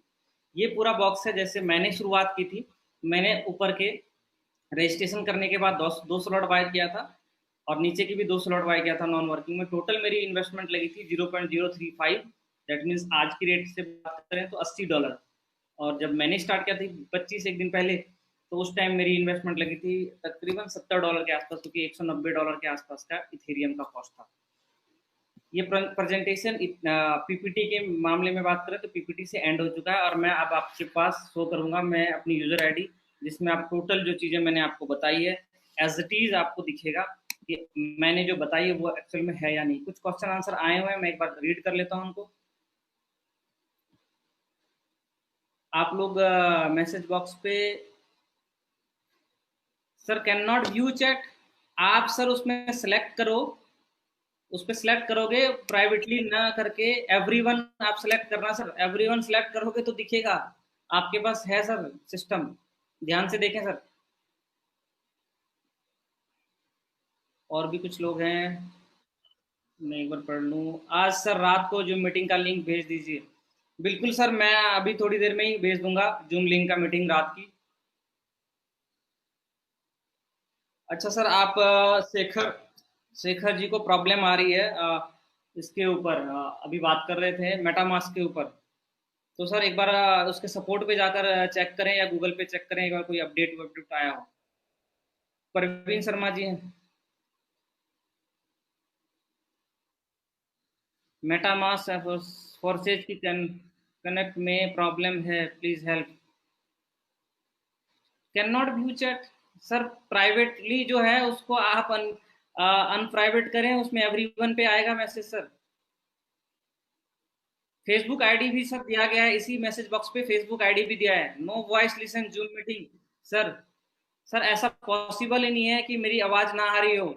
[SPEAKER 1] ये पूरा बॉक्स है। जैसे मैंने शुरुआत की थी, मैंने ऊपर के रजिस्ट्रेशन करने के बाद दो स्लॉट बाय किया था और नीचे की भी 2 स्लॉट बाय किया था नॉन वर्किंग में। टोटल मेरी इन्वेस्टमेंट लगी थी 0.035, दैट मीन्स आज की रेट से बात करें तो $80। और जब मैंने स्टार्ट किया था 25 एक दिन पहले, तो उस टाइम मेरी इन्वेस्टमेंट लगी थी तकरीबन $70 के आसपास, क्योंकि $190 के आसपास का इथेरियम का कॉस्ट था। ये प्रेजेंटेशन पीपीटी के मामले में बात करें तो पीपीटी से एंड हो चुका है और मैं अब आपके पास शो करूंगा मैं अपनी यूजर आईडी, जिसमें आप टोटल जो चीज़ें मैंने आपको बताई है एज इट इज आपको दिखेगा कि मैंने जो बताई है वो एक्चुअल में है या नहीं। कुछ क्वेश्चन आंसर आए हुए हैं, मैं एक बार रीड कर लेता हूँ उनको। आप लोग मैसेज बॉक्स पे sir can not view chat, आप सर उसमें सेलेक्ट करो, उस पर सिलेक्ट करोगे प्राइवेटली ना करके एवरीवन आप सिलेक्ट करना सर। एवरीवन सिलेक्ट करोगे तो दिखेगा, आपके पास है सर सिस्टम, ध्यान से देखें सर। और भी कुछ लोग हैं, मैं एक बार पढ़ लूँ। आज सर रात को जो मीटिंग का लिंक भेज दीजिए। बिल्कुल सर, मैं अभी थोड़ी देर में ही भेज दूंगा जूम लिंक का, मीटिंग रात की। अच्छा सर, आप शेखर शेखर जी को प्रॉब्लम आ रही है इसके ऊपर, अभी बात कर रहे थे मेटामास्क के ऊपर। तो सर एक बार उसके सपोर्ट पे जाकर चेक करें या गूगल पे चेक करें एक बार कोई अपडेट अपडेट आया हो। परवीन शर्मा जी हैं। मेटामास्क फोर्सेज की कनेक्ट में प्रॉब्लम है, please help. Can not view chat sir, privately जो है उसको आप अनप्राइवेट करें, उसमें एवरीवन पे आएगा मैसेज सर। फेसबुक आईडी भी सर दिया गया है इसी मैसेज बॉक्स पे, फेसबुक आईडी भी दिया है। No voice listen Zoom meeting sir. Sir ऐसा पॉसिबल ही नहीं है कि मेरी आवाज ना आ रही हो।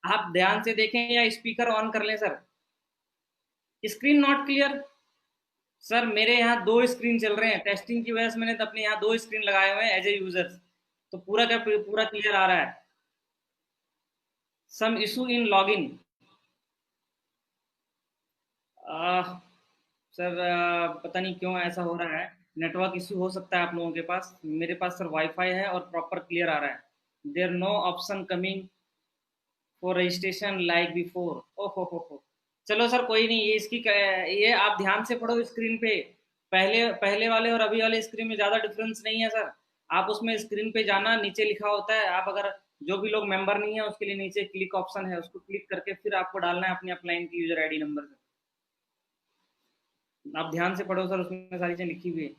[SPEAKER 1] आप ध्यान से देखें या स्पीकर ऑन कर लें sir. Screen not clear sir, मेरे यहाँ 2 स्क्रीन चल रहे हैं, टेस्टिंग की वजह से मैंने तो अपने यहाँ 2 स्क्रीन लगाए हुए हैं एज ए यूजर, तो पूरा क्या पूरा क्लियर आ रहा है। Some issue in login sir, पता नहीं क्यों ऐसा हो रहा है, नेटवर्क इशू हो सकता है आप लोगों के पास। मेरे पास सर वाईफाई है और प्रॉपर क्लियर आ रहा है। There no option coming for registration like before. ओहो हो। चलो सर कोई नहीं, ये आप ध्यान से पढ़ो स्क्रीन पे। पहले पहले वाले और अभी वाले स्क्रीन में ज़्यादा डिफरेंस नहीं है सर। आप उसमें स्क्रीन पे जाना, नीचे लिखा होता है, आप अगर जो भी लोग मेंबर नहीं है उसके लिए नीचे क्लिक ऑप्शन है, उसको क्लिक करके फिर आपको डालना है अपने अपलाइन की यूजर आईडी नंबर से। आप ध्यान से पढ़ो सर, उसमें सारी चीज़ें लिखी हुई है।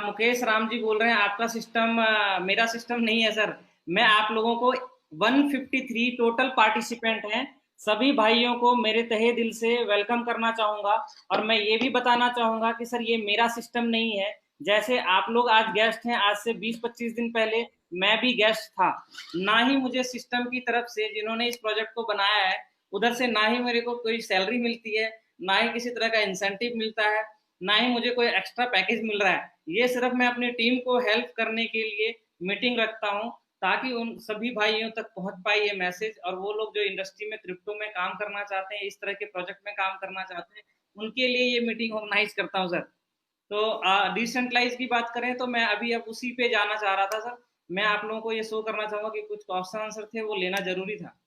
[SPEAKER 1] मुकेश राम जी बोल रहे हैं आपका सिस्टम, मेरा सिस्टम नहीं है सर। मैं आप लोगों को 153 टोटल पार्टिसिपेंट हैं, सभी भाइयों को मेरे तहे दिल से वेलकम करना चाहूंगा। और मैं ये भी बताना चाहूंगा कि सर ये मेरा सिस्टम नहीं है। जैसे आप लोग आज गेस्ट हैं, आज से 20-25 दिन पहले मैं भी गेस्ट था। ना ही मुझे सिस्टम की तरफ से, जिन्होंने इस प्रोजेक्ट को बनाया है, उधर से ना ही मेरे को कोई सैलरी मिलती है, ना ही किसी तरह का इंसेंटिव मिलता है, ना ही मुझे कोई एक्स्ट्रा पैकेज मिल रहा है। ये सिर्फ मैं अपनी टीम को हेल्प करने के लिए मीटिंग रखता हूँ, ताकि उन सभी भाइयों तक पहुंच पाए ये मैसेज, और वो लोग जो इंडस्ट्री में क्रिप्टो में काम करना चाहते हैं, इस तरह के प्रोजेक्ट में काम करना चाहते हैं, उनके लिए ये मीटिंग ऑर्गेनाइज करता हूँ सर। तो डिसेंट्रलाइज की बात करें तो मैं अभी अब उसी पे जाना चाह रहा था सर। मैं आप लोगों को ये शो करना चाहूंगा कि कुछ क्वेश्चन आंसर थे वो लेना जरूरी था।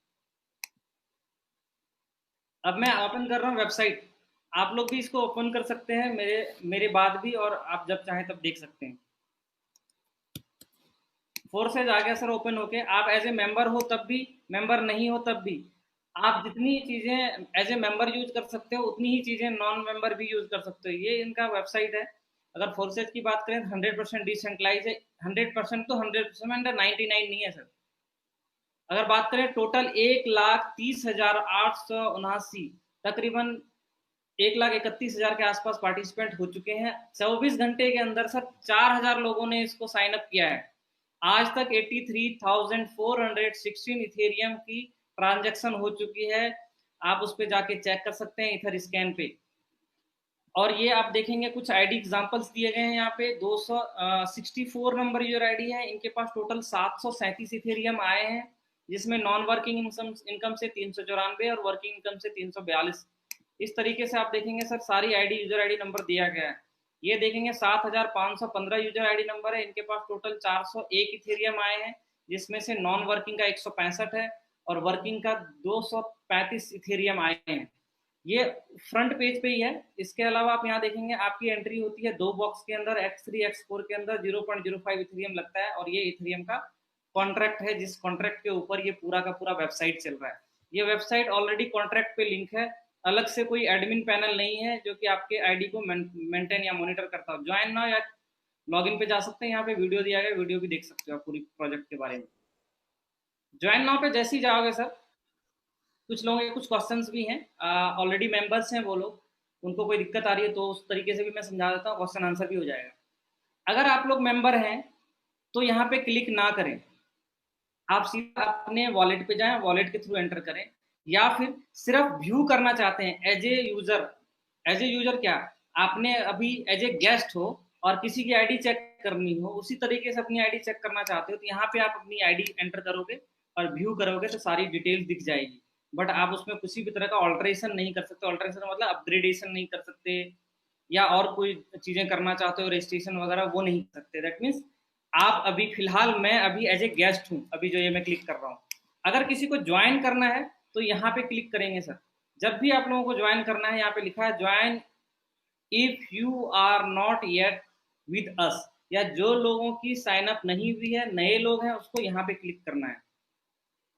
[SPEAKER 1] अब मैं ओपन कर रहा हूँ वेबसाइट, आप लोग भी इसको ओपन कर सकते हैं मेरे मेरे बाद भी, और आप जब चाहें तब देख सकते हैं। फोर्सेज आ गया सर ओपन होके। आप एज ए मेंबर हो तब भी, मेंबर नहीं हो तब भी, आप जितनी चीज़ें एज ए मेंबर यूज कर सकते हो उतनी ही चीज़ें नॉन मेंबर भी यूज कर सकते हो। ये इनका वेबसाइट है। अगर फोर्सेज की बात करें तो 100% डिसेंट्रलाइज है। 100% तो 100% 99 नहीं है सर। अगर बात करें टोटल 1,30,879, तकरीबन 1,31,000 के आसपास पार्टिसिपेंट हो चुके हैं। 24 घंटे के अंदर सर 4,000 लोगों ने इसको साइन अप किया है। आज तक 83,416 इथेरियम की ट्रांजैक्शन हो चुकी है। आप उस पर जाके चेक कर सकते हैं इथर स्कैन पे। और ये आप देखेंगे कुछ आईडी एग्जांपल्स दिए गए हैं यहाँ पे। 264 नंबर यूजर आईडी है, इनके पास टोटल 737 इथेरियम आए हैं, जिसमें नॉन वर्किंग इनकम से 394 और वर्किंग इनकम से 342। इस तरीके से आप देखेंगे सर सारी आईडी यूजर आईडी नंबर दिया गया है। ये देखेंगे 7515 यूजर आईडी नंबर है, इनके पास टोटल 401 इथेरियम आए हैं, जिसमें से नॉन वर्किंग का 165 है और वर्किंग का 235 इथेरियम आए हैं। ये फ्रंट पेज पे ही है। इसके अलावा आप यहाँ देखेंगे आपकी एंट्री होती है 2 बॉक्स के अंदर, X3 X4 के अंदर 0.05 इथेरियम लगता है, और ये इथेरियम का कॉन्ट्रैक्ट है, जिस कॉन्ट्रैक्ट के ऊपर ये पूरा का पूरा वेबसाइट चल रहा है। ये वेबसाइट ऑलरेडी कॉन्ट्रैक्ट पे लिंक है, अलग से कोई एडमिन पैनल नहीं है जो कि आपके आईडी को मेंटेन या मॉनिटर करता हो। ज्वाइन नाउ या लॉगिन पे जा सकते हैं, यहाँ पे वीडियो दिया गया, वीडियो भी देख सकते हो आप पूरी प्रोजेक्ट के बारे में। ज्वाइन नाउ पे जैसे ही जाओगे सर, कुछ लोगों के कुछ क्वेश्चंस भी हैं, ऑलरेडी मेंबर्स हैं वो लोग, उनको कोई दिक्कत आ रही है तो उस तरीके से भी मैं समझा देता हूँ, क्वेश्चन आंसर भी हो जाएगा। अगर आप लोग मेंबर हैं तो यहाँ पे क्लिक ना करें, आप सीधा अपने वॉलेट पे जाएं, वॉलेट के थ्रू एंटर करें, या फिर सिर्फ व्यू करना चाहते हैं as a user. As a user क्या, आपने अभी एज ए गेस्ट हो और किसी की आईडी चेक करनी हो, उसी तरीके से अपनी आईडी चेक करना चाहते हो तो यहाँ पे आप अपनी आईडी एंटर करोगे और व्यू करोगे तो सारी डिटेल्स दिख जाएगी। बट आप उसमें किसी भी तरह का ऑल्ट्रेशन नहीं कर सकते। ऑल्ट्रेशन मतलब अपग्रेडेशन नहीं कर सकते, या और कोई चीज़ें करना चाहते हो रजिस्ट्रेशन वगैरह, वो नहीं कर सकते। दैट मीन्स आप अभी फिलहाल, मैं अभी एज ए गेस्ट हूँ, अभी जो ये मैं क्लिक कर रहा हूँ। अगर किसी को ज्वाइन करना है तो यहाँ पे क्लिक करेंगे सर। जब भी आप लोगों को ज्वाइन करना है, यहाँ पे लिखा है join if you are not yet with us, या जो लोगों की साइन अप नहीं हुई है, नए लोग हैं, उसको यहाँ पे क्लिक करना है।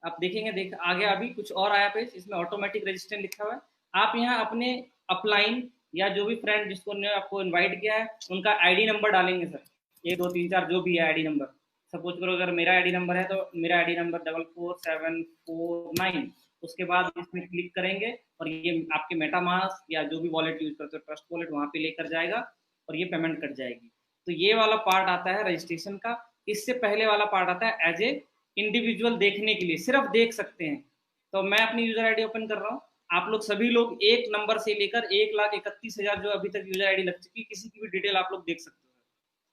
[SPEAKER 1] आप देखेंगे, देख आगे अभी कुछ और आया पेज, इसमें ऑटोमेटिक रजिस्ट्रेशन लिखा हुआ है। आप यहाँ अपने अपलाइन या जो भी फ्रेंड जिसको ने आपको इनवाइट किया है उनका आईडी नंबर डालेंगे सर, 1 2 3 4 जो भी है आईडी नंबर। सपोज करो अगर मेरा आईडी नंबर है तो मेरा आईडी नंबर 44749, उसके बाद इसमें क्लिक करेंगे और ये आपके मेटामास्क या जो भी वॉलेट यूज करते हो, ट्रस्ट वॉलेट, वहाँ पे लेकर जाएगा और ये पेमेंट कट जाएगी। तो ये वाला पार्ट आता है रजिस्ट्रेशन का। इससे पहले वाला पार्ट आता है एज ए इंडिविजुअल देखने के लिए, सिर्फ देख सकते हैं। तो मैं अपनी यूजर आईडी ओपन कर रहा हूँ, आप लोग सभी लोग एक नंबर से लेकर 1,31,000 जो अभी तक यूजर आईडी लग चुकी, किसी की भी डिटेल आप लोग देख सकते हो।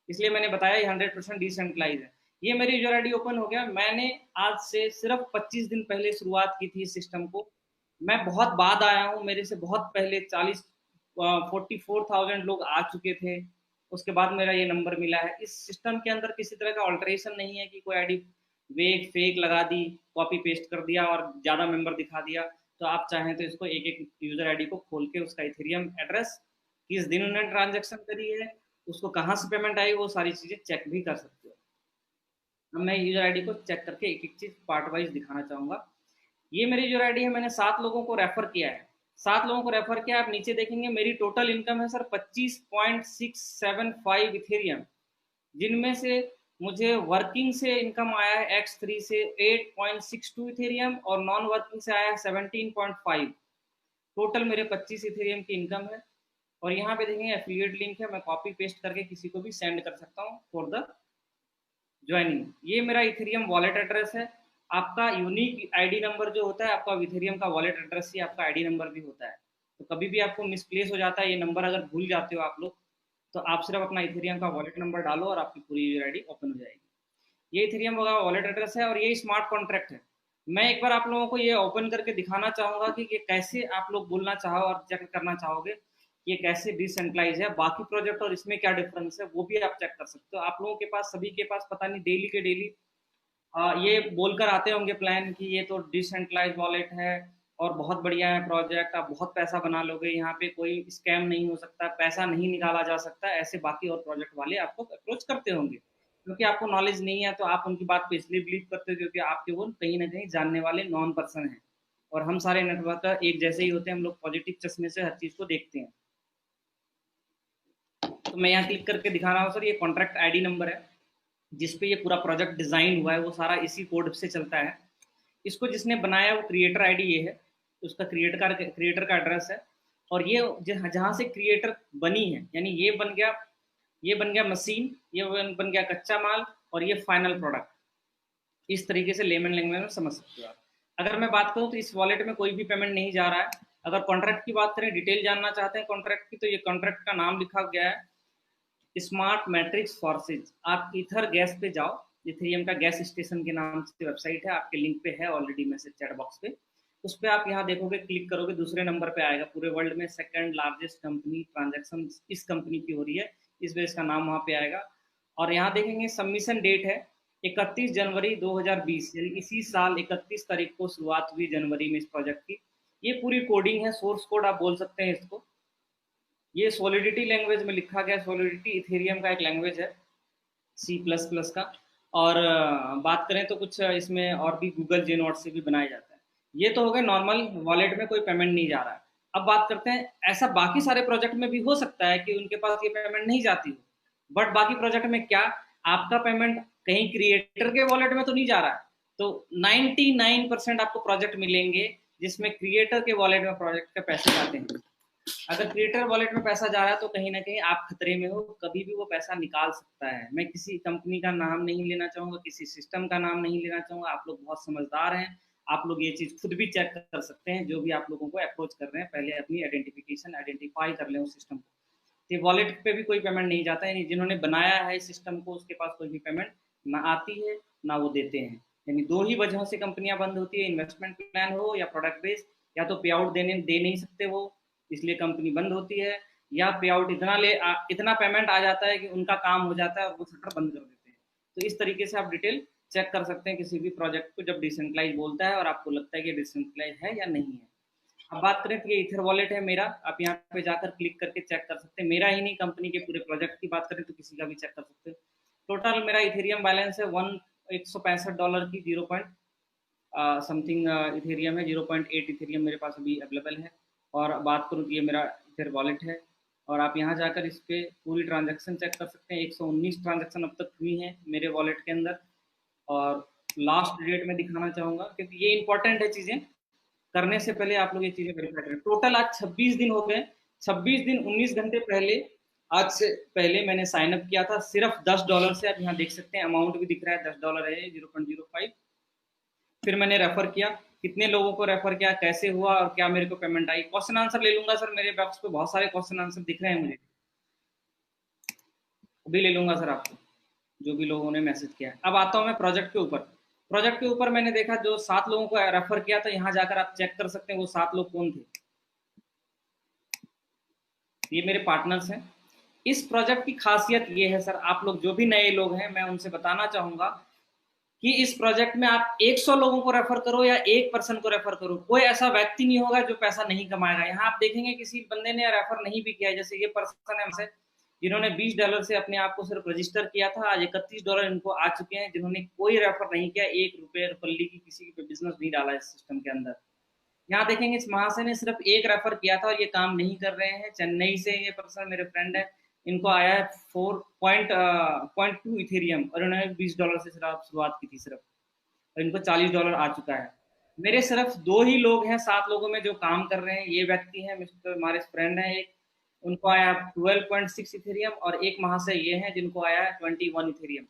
[SPEAKER 1] इसलिए मैंने बताया ये 100% डिसेंट्रलाइज है। ये मेरी यूजर आईडी ओपन हो गया। मैंने आज से सिर्फ 25 दिन पहले शुरुआत की थी इस सिस्टम को। मैं बहुत बाद आया हूँ, मेरे से बहुत पहले 44,000 लोग आ चुके थे, उसके बाद मेरा ये नंबर मिला है। इस सिस्टम के अंदर किसी तरह का ऑल्ट्रेशन नहीं है कि कोई आईडी वेक फेक लगा दी, कॉपी पेस्ट कर दिया और ज़्यादा मेंबर दिखा दिया। तो आप चाहें तो इसको एक एक यूज़र आईडी को खोल के उसका इथेरियम एड्रेस, किस दिन उन्होंने ट्रांजेक्शन करी है, उसको कहाँ से पेमेंट आई, वो सारी चीज़ें चेक भी कर सकते हो। अब मैं यूज़र आईडी को चेक करके एक एक चीज़ पार्ट वाइज दिखाना चाहूँगा। ये मेरी यूज़र आईडी है, मैंने 7 लोगों को रेफ़र किया है। 7 लोगों को रेफ़र किया। आप नीचे देखेंगे मेरी टोटल इनकम है सर 25.675 इथेरियम, जिनमें से मुझे वर्किंग से इनकम आया है X3 से 8.62 इथेरियम और नॉन वर्किंग से आया है 17.5। टोटल मेरे 25 इथेरियम की इनकम है। और यहाँ पे देखेंगे एफिलिएट लिंक है, मैं कॉपी पेस्ट करके किसी को भी सेंड कर सकता हूँ फॉर द ज्वाइनिंग। ये मेरा इथेरियम वॉलेट एड्रेस है। आपका यूनिक आईडी नंबर जो होता है, आपका इथेरियम का वॉलेट एड्रेस ही आपका आईडी नंबर भी होता है। तो कभी भी आपको मिसप्लेस हो जाता है ये नंबर, अगर भूल जाते हो आप लोग, तो आप सिर्फ अपना इथेरियम का वॉलेट नंबर डालो और आपकी पूरी यूजर आईडी ओपन हो जाएगी। ये इथेरियम का वॉलेट एड्रेस है और ये स्मार्ट कॉन्ट्रैक्ट है। मैं एक बार आप लोगों को ये ओपन करके दिखाना चाहूँगा कि ये कैसे आप लोग बोलना चाहो और चेक करना चाहोगे ये कैसे डिसेंट्रलाइज है, बाकी प्रोजेक्ट और इसमें क्या डिफरेंस है वो भी आप चेक कर सकते हो। आप लोगों के पास, सभी के पास पता नहीं डेली के डेली ये बोलकर आते होंगे प्लान कि ये तो डिसेंट्रलाइज वॉलेट है और बहुत बढ़िया है प्रोजेक्ट, आप बहुत पैसा बना लोगे, यहाँ पे कोई स्कैम नहीं हो सकता, पैसा नहीं निकाला जा सकता। ऐसे बाकी और प्रोजेक्ट वाले आपको अप्रोच करते होंगे, क्योंकि आपको नॉलेज नहीं है तो आप उनकी बात पे इसलिए बिलीव करते हो क्योंकि आपके वो कहीं ना कहीं जानने वाले नॉन पर्सन हैं। और हम सारे नेटवर्कर एक जैसे ही होते हैं, हम लोग पॉजिटिव चश्मे से हर चीज़ को देखते हैं। तो मैं यहाँ क्लिक करके दिखा रहा हूँ सर, ये कॉन्ट्रैक्ट आईडी नंबर है जिसपे ये पूरा प्रोजेक्ट डिज़ाइन हुआ है, वो सारा इसी कोड से चलता है। इसको जिसने बनाया वो क्रिएटर आईडी ये है, उसका क्रिएटर का एड्रेस है। और ये जहाँ से क्रिएटर बनी है, यानी ये बन गया मशीन, ये बन गया कच्चा माल और ये फाइनल प्रोडक्ट। इस तरीके से लेमन लैंग्वेज में समझ सकते हो आप। अगर मैं बात करूं तो इस वॉलेट में कोई भी पेमेंट नहीं जा रहा है। अगर कॉन्ट्रैक्ट की बात करें, डिटेल जानना चाहते हैं कॉन्ट्रैक्ट की, तो ये कॉन्ट्रैक्ट का नाम लिखा गया है स्मार्ट मैट्रिक्स फॉर्सेज। आप ईथर गैस पे जाओ, इथेरियम का गैस स्टेशन के नाम से वेबसाइट है, आपके लिंक पे है ऑलरेडी मैसेज चैट बॉक्स पे। उस पर आप यहाँ देखोगे, क्लिक करोगे, दूसरे नंबर पे आएगा, पूरे वर्ल्ड में सेकंड लार्जेस्ट कंपनी ट्रांजैक्शन इस कंपनी की हो रही है, इस वजह इसका नाम वहाँ पे आएगा। और यहाँ देखेंगे सबमिशन डेट है 31 जनवरी 2020, यानी इसी साल 31 तारीख को शुरुआत हुई जनवरी में इस प्रोजेक्ट की। ये पूरी कोडिंग है, सोर्स कोड आप बोल सकते हैं इसको। ये सॉलिडिटी लैंग्वेज में लिखा गया, सॉलिडिटी इथेरियम का एक लैंग्वेज है C++ का। और बात करें तो कुछ इसमें और भी गूगल जेनोड से भी बनाया जाता है। ये तो हो गए नॉर्मल, वॉलेट में कोई पेमेंट नहीं जा रहा है। अब बात करते हैं, ऐसा बाकी सारे प्रोजेक्ट में भी हो सकता है कि उनके पास ये पेमेंट नहीं जाती हो, बट बाकी प्रोजेक्ट में क्या आपका पेमेंट कहीं क्रिएटर के वॉलेट में तो नहीं जा रहा है। तो 99% आपको प्रोजेक्ट मिलेंगे जिसमें क्रिएटर के वॉलेट में प्रोजेक्ट के पैसे जाते हैं। अगर क्रिएटर वॉलेट में पैसा जा रहा है तो कहीं ना कहीं आप खतरे में हो, कभी भी वो पैसा निकाल सकता है। मैं किसी कंपनी का नाम नहीं लेना चाहूँगा, किसी सिस्टम का नाम नहीं लेना चाहूँगा, आप लोग बहुत समझदार हैं, आप लोग ये चीज़ खुद भी चेक कर सकते हैं। जो भी आप लोगों को अप्रोच कर रहे हैं, पहले अपनी आइडेंटिफाई कर लें उस सिस्टम को। तो वॉलेट पे भी कोई पेमेंट नहीं जाता है, यानी जिन्होंने बनाया है इस सिस्टम को उसके पास कोई भी पेमेंट ना आती है ना वो देते हैं। यानी दो ही वजहों से कंपनियां बंद होती है, इन्वेस्टमेंट प्लान हो या प्रोडक्ट बेस। या तो पे आउट दे नहीं सकते वो, इसलिए कंपनी बंद होती है, या पे आउट इतना पेमेंट आ जाता है कि उनका काम हो जाता है और वो शटर बंद कर देते हैं। तो इस तरीके से आप डिटेल चेक कर सकते हैं किसी भी प्रोजेक्ट को जब डिसेंट्रलाइज बोलता है और आपको लगता है कि डिसेंट्रलाइज है या नहीं है। अब बात करें तो ये इथर वॉलेट है मेरा, आप यहाँ पे जाकर क्लिक करके चेक कर सकते हैं। मेरा ही नहीं, कंपनी के पूरे प्रोजेक्ट की बात करें तो किसी का भी चेक कर सकते हैं। टोटल मेरा इथेरियम बैलेंस है $165 की 0 पॉइंट समथिंग इथेरियम है, 0.8 इथेरियम मेरे पास अभी अवेलेबल है। और बात करूँ तो ये मेरा इथर वॉलेट है, और आप यहाँ जाकर इस पर पूरी ट्रांजैक्शन चेक कर सकते हैं। 119 ट्रांजैक्शन अब तक हुई हैं मेरे वॉलेट के अंदर, और लास्ट डेट में दिखाना चाहूँगा क्योंकि ये इंपॉर्टेंट है चीज़ें करने से पहले आप लोग ये चीज़ें वेरीफाई करें। टोटल आज 26 दिन हो गए, 26 दिन 19 घंटे पहले, आज से पहले मैंने साइन अप किया था सिर्फ $10 से। आप यहाँ देख सकते हैं अमाउंट भी दिख रहा है, $10 है, 0.05। फिर मैंने रेफर किया, कितने लोगों को रेफर किया, कैसे हुआ और क्या मेरे को पेमेंट आई। क्वेश्चन आंसर ले लूंगा सर, मेरे बॉक्स पे बहुत सारे क्वेश्चन आंसर दिख रहे हैं मुझे, अभी ले लूंगा सर आपको जो भी लोगों ने मैसेज किया। अब आता हूँ मैं प्रोजेक्ट के ऊपर। प्रोजेक्ट के ऊपर मैंने देखा जो 7 लोगों को रेफर किया, तो यहाँ जाकर आप चेक कर सकते हैं वो 7 लोग कौन थे। ये मेरे पार्टनर्स हैं। इस प्रोजेक्ट की खासियत ये है सर, आप लोग जो भी नए लोग हैं मैं उनसे बताना चाहूंगा कि इस प्रोजेक्ट में आप 100 लोगों को रेफर करो या 1 पर्सन को रेफर करो, कोई ऐसा व्यक्ति नहीं होगा जो पैसा नहीं कमाएगा। यहाँ आप देखेंगे किसी बंदे ने रेफर नहीं भी किया, जैसे ये पर्सन है हमसे जिन्होंने $20 से अपने आप को सिर्फ रजिस्टर किया था, आज $31 इनको आ चुके हैं, जिन्होंने कोई रेफर नहीं किया, 1 रुपये रुपल्ली की किसी पे बिजनेस नहीं डाला इस सिस्टम के अंदर। यहाँ देखेंगे इस महाशय ने सिर्फ 1 रेफर किया था और ये काम नहीं कर रहे हैं। चेन्नई से ये पर्सन मेरे फ्रेंड है, इनको आया है 4.2 इथेरियम और इन्होंने $20 से सिर्फ शुरुआत की थी सिर्फ, और इनको $40 आ चुका है। मेरे सिर्फ 2 ही लोग हैं 7 लोगों में जो काम कर रहे हैं। ये व्यक्ति हैं मिस्टर, हमारे फ्रेंड हैं एक, उनको आया 12.6 इथेरियम, और एक महाशय ये हैं जिनको आया है 21 इथेरियम।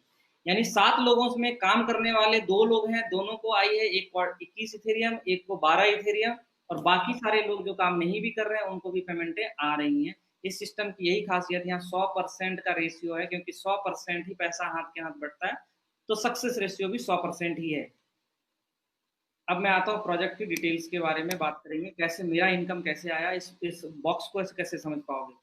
[SPEAKER 1] यानी 7 लोगों में काम करने वाले 2 लोग हैं, दोनों को आई है एक 21 इथेरियम, एक को 12 इथेरियम, और बाकी सारे लोग जो काम नहीं भी कर रहे हैं उनको भी पेमेंटें आ रही हैं। इस सिस्टम की यही खासियत, यहाँ 100% का रेशियो है, क्योंकि 100% ही पैसा हाथ के हाथ बढ़ता है, तो सक्सेस रेशियो भी 100% ही है। अब मैं आता हूँ प्रोजेक्ट की डिटेल्स के बारे में बात करेंगे, कैसे मेरा इनकम कैसे आया, इस बॉक्स को कैसे समझ पाओगे।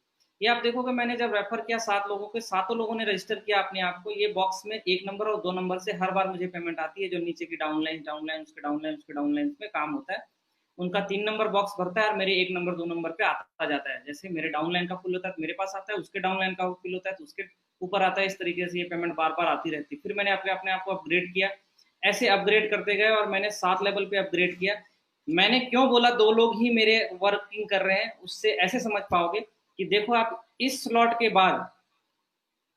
[SPEAKER 1] ये आप देखोगे मैंने जब रेफर किया 7 लोगों के, 7 लोगों ने रजिस्टर किया अपने आप को, ये बॉक्स में 1 नंबर और 2 नंबर से हर बार मुझे पेमेंट आती है। जो नीचे की डाउनलाइन उसके डाउनलाइन में काम होता है, उनका 3 नंबर बॉक्स भरता है और मेरे 1 नंबर 2 नंबर पे आता जाता है। जैसे मेरे डाउनलाइन का फुल होता है तो मेरे पास आता है, उसके डाउनलाइन का फुल होता है तो उसके ऊपर आता है। इस तरीके से ये पेमेंट बार बार आती रहती है। फिर मैंने अपने आप को अपग्रेड किया, ऐसे अपग्रेड करते गए और मैंने 7 लेवल पे अपग्रेड किया। मैंने क्यों बोला 2 लोग ही मेरे वर्किंग कर रहे हैं, उससे ऐसे समझ पाओगे कि देखो आप इस स्लॉट के बाद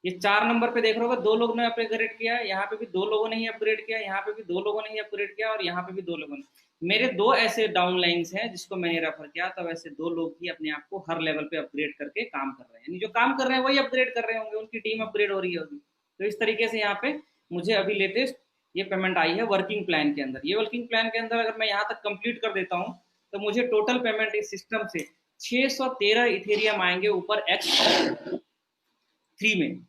[SPEAKER 1] ये 4 नंबर पे देख रहे हो, 2 लोग ने अपग्रेड किया, यहाँ पे भी 2 लोगों ने ही अपग्रेड किया, यहाँ पे भी 2 लोगों ने ही अपग्रेड किया, और यहाँ पे भी 2 लोगों ने। मेरे 2 ऐसे डाउनलाइंस हैं जिसको मैंने रेफर किया, तब ऐसे 2 लोग ही अपने आप को हर लेवल पे अपग्रेड करके काम कर रहे हैं। यानी जो काम कर रहे हैं वही अपग्रेड कर रहे होंगे, उनकी टीम अपग्रेड हो रही होगी। तो इस तरीके से यहाँ पे मुझे अभी लेटेस्ट ये पेमेंट आई है वर्किंग प्लान के अंदर। ये वर्किंग प्लान के अंदर अगर मैं यहाँ तक कंप्लीट कर देता हूँ तो मुझे टोटल पेमेंट इस सिस्टम से 613 इथेरियम आएंगे ऊपर X3 में।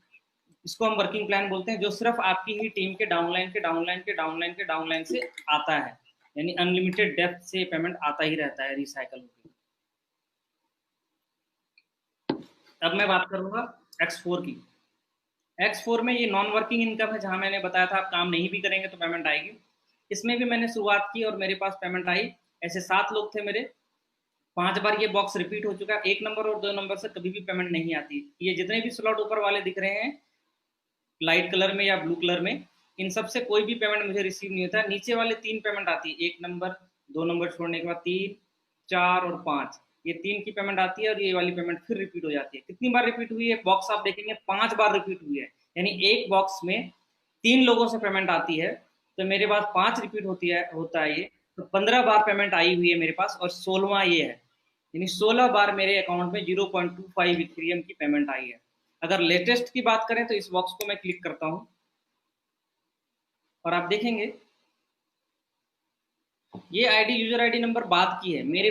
[SPEAKER 1] इसको हम वर्किंग प्लान बोलते हैं, जो सिर्फ आपकी ही टीम के डाउनलाइन के डाउनलाइन के डाउनलाइन के डाउनलाइन से आता है, यानी अनलिमिटेड डेप्थ से पेमेंट आता ही रहता है रिसाइकल होकर। अब मैं बात करूंगा X4 की। X4 में ये नॉन वर्किंग इनकम है, जहां मैंने बताया था आप काम नहीं भी करेंगे तो पेमेंट आएगी। इसमें भी मैंने शुरुआत की और मेरे पास पेमेंट आई। ऐसे 7 लोग थे मेरे, 5 बार ये बॉक्स रिपीट हो चुका है। 1 नंबर और 2 नंबर से कभी भी पेमेंट नहीं आती। ये जितने भी स्लॉट ऊपर वाले दिख रहे हैं लाइट कलर में या ब्लू कलर में, इन सब से कोई भी पेमेंट मुझे रिसीव नहीं होता। नीचे वाले 3 पेमेंट आती है, 1 नंबर 2 नंबर छोड़ने के बाद 3, 4 और 5, ये 3 की पेमेंट आती है और ये वाली पेमेंट फिर रिपीट हो जाती है। कितनी बार रिपीट हुई है? बॉक्स आप देखेंगे 5 बार रिपीट हुई है, यानी एक बॉक्स में 3 लोगों से पेमेंट आती है, तो मेरे पास 5 रिपीट होता है ये, तो 15 बार पेमेंट आई हुई है मेरे पास, और 16वां ये है, यानी 16 बार मेरे अकाउंट में 0.25 इथेरियम की पेमेंट आई है। अगर लेटेस्ट की बात करें तो इस बॉक्स को मैं क्लिक करता हूं और आप देखेंगे ये आईडी यूजर आईडी नंबर बाद की है। मेरे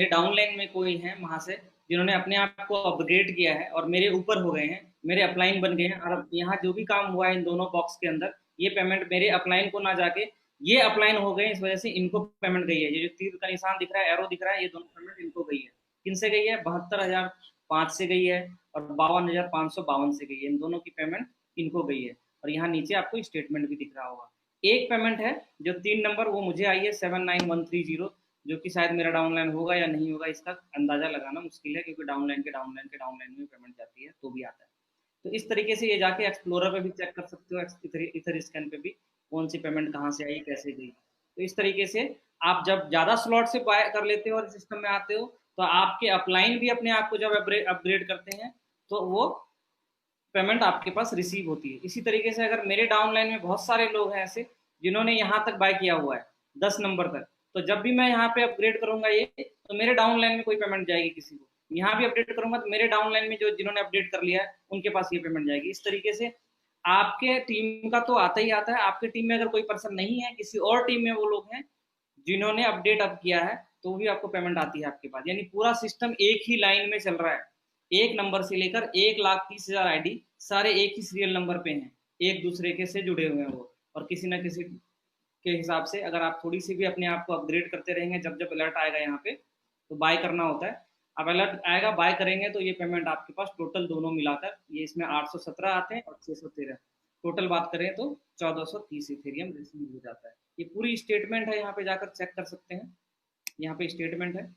[SPEAKER 1] डाउनलाइन में कोई है वहां से जिन्होंने अपने आप को अपग्रेड किया है और मेरे ऊपर हो गए हैं, मेरे अपलाइन बन गए हैं। और यहाँ जो भी काम हुआ है इन दोनों बॉक्स के अंदर, ये पेमेंट मेरे अपलाइन को ना जाके ये अपलाइन हो गए, इस वजह से इनको पेमेंट गई है। ये जो तीर का निशान दिख रहा है, एरो दिख रहा है, ये दोनों पेमेंट इनको गई है। किनसे गई है? 72,005 से गई है और 52,552 से गई है। इन दोनों की पेमेंट इनको गई है। और यहाँ नीचे आपको स्टेटमेंट भी दिख रहा होगा। एक पेमेंट है जो 3 नंबर, वो मुझे आई है 79130, जो कि शायद मेरा डाउनलाइन होगा या नहीं होगा, इसका अंदाजा लगाना मुश्किल है, क्योंकि डाउनलाइन के डाउनलाइन के डाउनलाइन में पेमेंट जाती है तो भी आता है। तो इस तरीके से ये जाके एक्सप्लोरर पे भी चेक कर सकते हो, इथर स्कैन पे भी कौन सी पेमेंट कहाँ से आई, कैसे गई। तो इस तरीके से आप जब ज़्यादा स्लॉट से बाय कर लेते हो और सिस्टम में आते हो, तो आपके अपलाइन भी अपने आप को जब अपग्रेड करते हैं तो वो पेमेंट आपके पास रिसीव होती है। इसी तरीके से अगर मेरे डाउनलाइन में बहुत सारे लोग हैं ऐसे जिन्होंने यहाँ तक बाय किया हुआ है 10 नंबर तक, तो जब भी मैं यहाँ पे अपग्रेड करूंगा ये, तो मेरे डाउनलाइन में कोई पेमेंट जाएगी किसी को। यहाँ भी अपडेट करूंगा तो मेरे डाउनलाइन में जो जिन्होंने अपडेट कर लिया है उनके पास ये पेमेंट जाएगी। इस तरीके से आपके टीम का तो आता ही आता है। आपके टीम में अगर कोई पर्सन नहीं है, किसी और टीम में वो लोग हैं जिन्होंने अपडेट अब किया है, तो भी आपको पेमेंट आती है आपके पास। यानी पूरा सिस्टम एक ही लाइन में चल रहा है, एक नंबर से लेकर 1,30,000 आईडी सारे एक ही सीरियल नंबर पे हैं, एक दूसरे के से जुड़े हुए हैं वो। और किसी ना किसी के हिसाब से अगर आप थोड़ी सी भी अपने आप को अपग्रेड करते रहेंगे, जब जब अलर्ट आएगा यहाँ पे तो बाय करना होता है। अब अलर्ट आएगा, बाय करेंगे तो ये पेमेंट आपके पास टोटल दोनों मिलाकर ये इसमें 817 आते हैं और 613, टोटल बात करें तो 1430 इथेरियम रिसीव हो जाता है। ये पूरी स्टेटमेंट है, यहाँ पे जाकर चेक कर सकते हैं। यहाँ पे स्टेटमेंट है,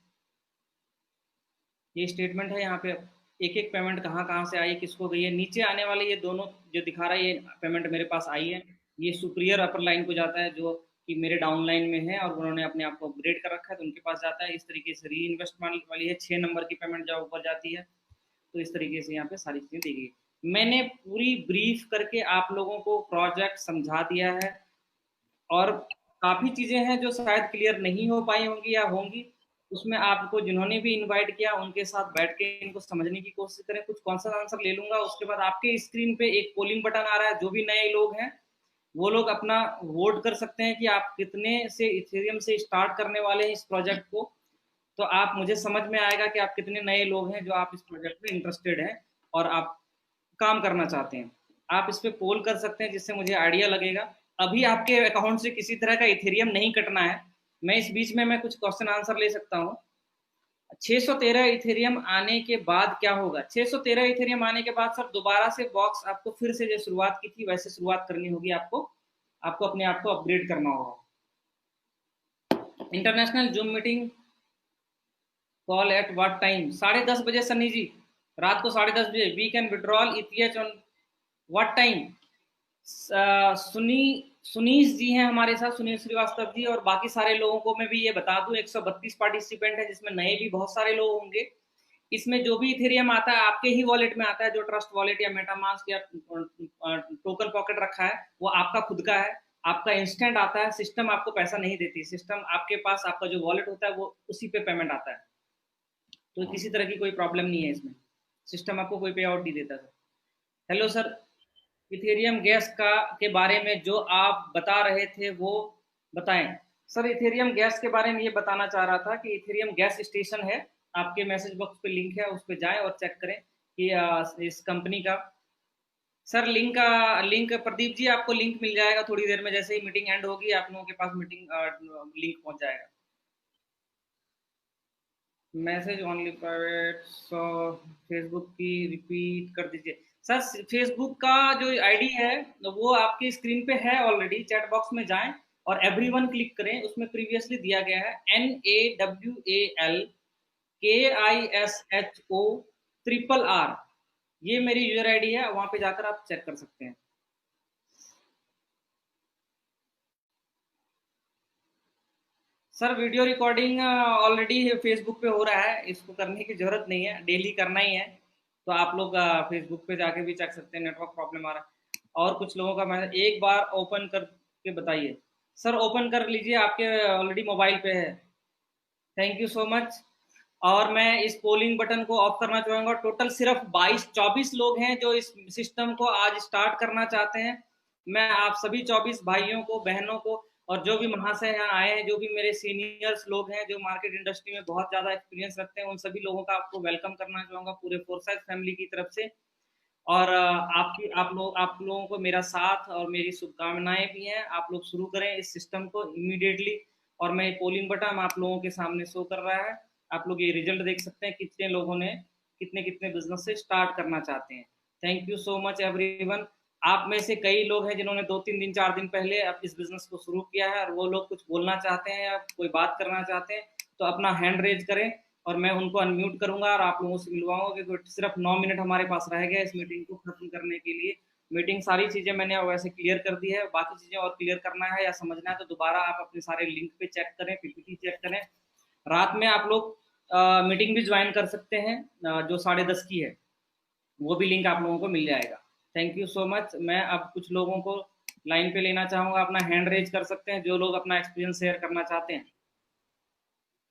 [SPEAKER 1] ये स्टेटमेंट है। यहाँ पे एक एक पेमेंट कहाँ कहाँ से आई, किसको गई है। नीचे आने वाले ये दोनों जो दिखा रहा है, ये पेमेंट मेरे पास आई है, ये सुपीरियर अपर लाइन को जाता है जो कि मेरे डाउन लाइन में है और उन्होंने अपने आप को अपग्रेड कर रखा है तो उनके पास जाता है। इस तरीके से री इन्वेस्टमेंट वाली है, 6 नंबर की पेमेंट जब ऊपर जाती है। तो इस तरीके से यहाँ पे सारी चीज़ें दी गई। मैंने पूरी ब्रीफ करके आप लोगों को प्रोजेक्ट समझा दिया है, और काफ़ी चीज़ें हैं जो शायद क्लियर नहीं हो पाई होंगी या होंगी, उसमें आपको जिन्होंने भी इनवाइट किया उनके साथ बैठ के इनको समझने की कोशिश करें। कुछ क्वेश्चन आंसर ले लूंगा, उसके बाद आपके स्क्रीन पे एक पोलिंग बटन आ रहा है। जो भी नए लोग हैं वो लोग अपना वोट कर सकते हैं कि आप कितने से इथेरियम से स्टार्ट करने वाले हैं इस प्रोजेक्ट को। तो आप मुझे समझ में आएगा कि आप कितने नए लोग हैं जो आप इस प्रोजेक्ट में इंटरेस्टेड हैं और आप काम करना चाहते हैं। आप इस पे पोल कर सकते हैं जिससे मुझे आइडिया लगेगा। अभी आपके अकाउंट से किसी तरह का इथेरियम नहीं कटना है। मैं इस बीच में मैं कुछ क्वेश्चन आंसर ले सकता हूँ। 613 इथेरियम आने के बाद क्या होगा? 613 इथेरियम आने के बाद सर दोबारा से बॉक्स आपको फिर से जो शुरुआत की थी वैसे शुरुआत करनी होगी। आपको अपने आप को अपग्रेड करना होगा। International Zoom meeting call at what time? 10:30 बजे सन्नी जी, रात को 10:30 बजे। We can withdrawal ETH on what time? Sunish ji हैं हमारे साथ, सुनील श्रीवास्तव जी। और बाकी सारे लोगों को मैं भी ये बता दूं, 132 पार्टिसिपेंट है जिसमें नए भी बहुत सारे लोग होंगे। इसमें जो भी इथेरियम आता है आपके ही वॉलेट में आता है, जो ट्रस्ट वॉलेट या मेटामास्क या टोकन पॉकेट रखा है वो आपका खुद का है, आपका इंस्टेंट आता है। सिस्टम आपको पैसा नहीं देती, सिस्टम आपके पास आपका जो वॉलेट होता है वो उसी पे पेमेंट आता है। तो किसी तरह की कोई प्रॉब्लम नहीं है इसमें, सिस्टम आपको कोई पे आउट नहीं देता sir. Hello sir, Ethereum gas का के बारे में जो आप बता रहे थे वो बताएं। सर इथेरियम गैस के बारे में ये बताना चाह रहा था कि इथेरियम गैस स्टेशन है, आपके मैसेज बॉक्स पे लिंक है, उस पर जाएं और चेक करें कि इस कंपनी का। सर लिंक प्रदीप जी आपको लिंक मिल जाएगा थोड़ी देर में, जैसे ही मीटिंग एंड होगी आप लोगों के पास मीटिंग लिंक पहुंच जाएगा। मैसेज ओनली प्राइवेट, सो फेसबुक की रिपीट कर दीजिए। सर फेसबुक का जो आईडी है वो आपकी स्क्रीन पे है ऑलरेडी, चैट बॉक्स में जाएं और एवरीवन क्लिक करें, उसमें प्रीवियसली दिया गया है NAWALKISHO RRR, ये मेरी यूजर आईडी है, वहां पे जाकर आप चेक कर सकते हैं। Sir video recording already Facebook पे हो रहा है, इसको करने की जरूरत नहीं है, डेली करना ही है। तो आप लोग फेसबुक पे जाके भी चेक सकते हैं, नेटवर्क प्रॉब्लम आ रहा है। और कुछ लोगों का मैसेज एक बार ओपन करके बताइए। सर ओपन कर लीजिए, आपके ऑलरेडी मोबाइल पे है। Thank you so much. और मैं इस पोलिंग बटन को ऑफ करना चाहूँगा। टोटल सिर्फ 22-24 लोग हैं जो इस सिस्टम को आज स्टार्ट करना चाहते हैं। मैं आप सभी 24 भाइयों को, बहनों को और जो भी महाशय यहाँ आए हैं, जो भी मेरे सीनियर्स लोग हैं, जो मार्केट इंडस्ट्री में बहुत ज़्यादा एक्सपीरियंस रखते हैं, उन सभी लोगों का आपको वेलकम करना चाहूँगा पूरे फोरसाइज फैमिली की तरफ से। और आप लोगों को मेरा साथ और मेरी शुभकामनाएं भी हैं। आप लोग शुरू करें इस सिस्टम को इमीडिएटली। और मैं पोलिंग बटन आप लोगों के सामने शो कर रहा है, आप लोग ये रिजल्ट देख सकते हैं कितने लोगों ने कितने कितने बिजनेस से स्टार्ट करना चाहते हैं। Thank you so much everyone. आप में से कई लोग हैं जिन्होंने 2-3 दिन 4 दिन पहले अब इस बिजनेस को शुरू किया है और वो लोग कुछ बोलना चाहते हैं या कोई बात करना चाहते हैं तो अपना हैंड रेज करें और मैं उनको अनम्यूट करूंगा और आप लोगों से मिलवाऊंगा। क्योंकि सिर्फ 9 मिनट हमारे पास रह गया इस मीटिंग को खत्म करने के लिए। मीटिंग सारी चीजें मैंने वैसे क्लियर कर दी है, बाकी चीजें और क्लियर करना है या समझना है तो दोबारा आप अपने सारे लिंक पे चेक करें, पीपीटी चेक करें। रात में आप लोग मीटिंग भी ज्वाइन कर सकते हैं, जो 10:30 की है, वो भी लिंक आप लोगों को मिल जाएगा। Thank you so much. मैं अब कुछ लोगों को लाइन पे लेना चाहूंगा, अपना हैंड रेज कर सकते हैं जो लोग अपना एक्सपीरियंस शेयर करना चाहते हैं।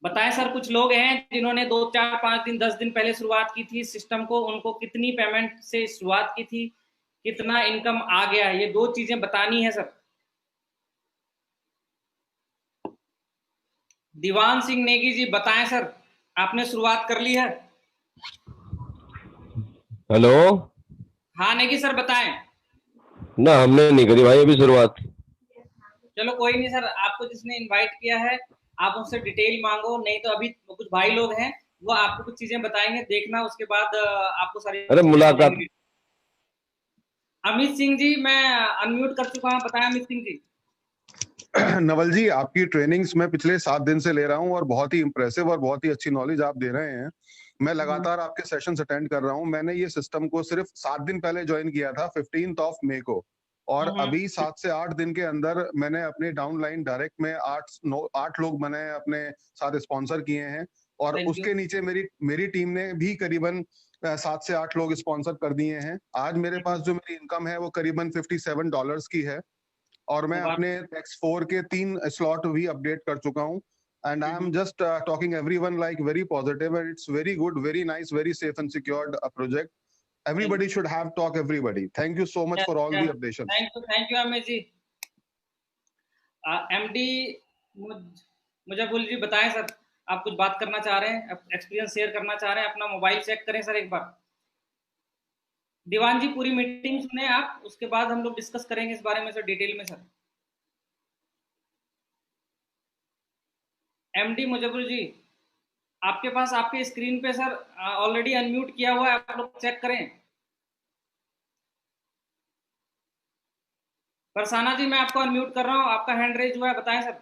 [SPEAKER 1] बताएं सर, कुछ लोग हैं जिन्होंने 2-4-5 दिन 10 दिन पहले शुरुआत की थी सिस्टम को, उनको कितनी पेमेंट से शुरुआत की थी, कितना इनकम आ गया है, ये 2 चीजें बतानी है सर। दीवान सिंह नेगी जी बताएं सर, आपने शुरुआत कर ली है?
[SPEAKER 2] हेलो।
[SPEAKER 1] हाँ नेगी सर बताएं।
[SPEAKER 2] ना हमने नहीं करी भाई अभी शुरुआत।
[SPEAKER 1] चलो कोई नहीं सर, आपको जिसने इनवाइट किया है आप उससे डिटेल मांगो, नहीं तो अभी कुछ भाई लोग हैं वो आपको कुछ चीजें बताएंगे, देखना उसके बाद आपको सारी
[SPEAKER 2] अरे
[SPEAKER 1] चीजें मिल
[SPEAKER 2] मुलाकात।
[SPEAKER 1] जाएंगी। अमित सिंह जी मैं अनम्यूट कर चुका हूँ, बताएं अमित सिंह जी।
[SPEAKER 3] नवल जी, आपकी ट्रेनिंग्स मैं पिछले 7 दिन से ले रहा हूं और बहुत ही इंप्रेसिव और बहुत ही अच्छी नॉलेज आप दे रहे हैं। मैं लगातार आपके सेशंस अटेंड कर रहा हूं। मैंने ये सिस्टम को सिर्फ 7 दिन पहले ज्वाइन किया था, 15 मई को, और अभी 7 से 8 दिन के अंदर मैंने अपने डाउनलाइन डायरेक्ट में 8 लोग मैंने अपने साथ स्पॉन्सर किए हैं और उसके नीचे मेरी टीम ने भी करीबन 7 से 8 लोग स्पॉन्सर कर दिए हैं। आज मेरे पास जो मेरी इनकम है वो करीबन $57 की है और मैं अपने टैक्स 4 के 3 स्लॉट भी अपडेट कर चुका हूं। And I am just talking everyone like very positive and it's very good, very nice, very safe and secured project. Everybody should have talk everybody. Thank you so much for all the updates.
[SPEAKER 1] Thank you Amit ji. MD Mujbul ji बताएं sir, आप कुछ बात करना चाह रहे हैं, experience share करना चाह रहे हैं, अपना मोबाइल चेक करें सर एक बार। दीवान जी पूरी मीटिंग सुने आप, उसके बाद हम लोग डिस्कस करेंगे इस बारे में सर डिटेल में सर। एमडी मुजबुल जी आपके पास आपके स्क्रीन पे सर ऑलरेडी अनम्यूट किया हुआ है, आप लोग चेक करें। फरसाना जी मैं आपको अनम्यूट कर रहा हूँ, आपका हैंड रेज हुआ है, बताएं सर।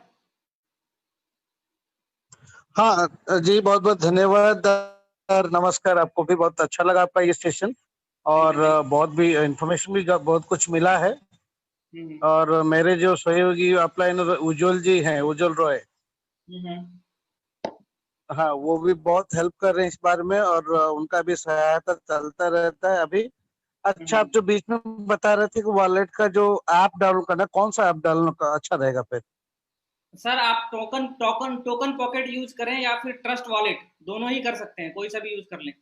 [SPEAKER 4] हाँ जी, बहुत बहुत धन्यवाद और नमस्कार। आपको भी बहुत अच्छा लगा आपका ये सेशन और बहुत भी इंफॉर्मेशन भी बहुत कुछ मिला है। और मेरे जो सहयोगी अपलाइनर उज्जवल जी हैं, उज्जवल रॉय, हाँ वो भी बहुत हेल्प कर रहे हैं इस बारे में और उनका भी सहायता चलता रहता है अभी। अच्छा, आप जो बीच में बता रहे थे कि वॉलेट का जो ऐप डाउनलोड करना, कौन सा ऐप डाउनलोड का अच्छा रहेगा फिर?
[SPEAKER 1] सर आप टोकन पॉकेट यूज करें या फिर ट्रस्ट वॉलेट, दोनों ही कर सकते हैं, कोई सा भी यूज कर लें।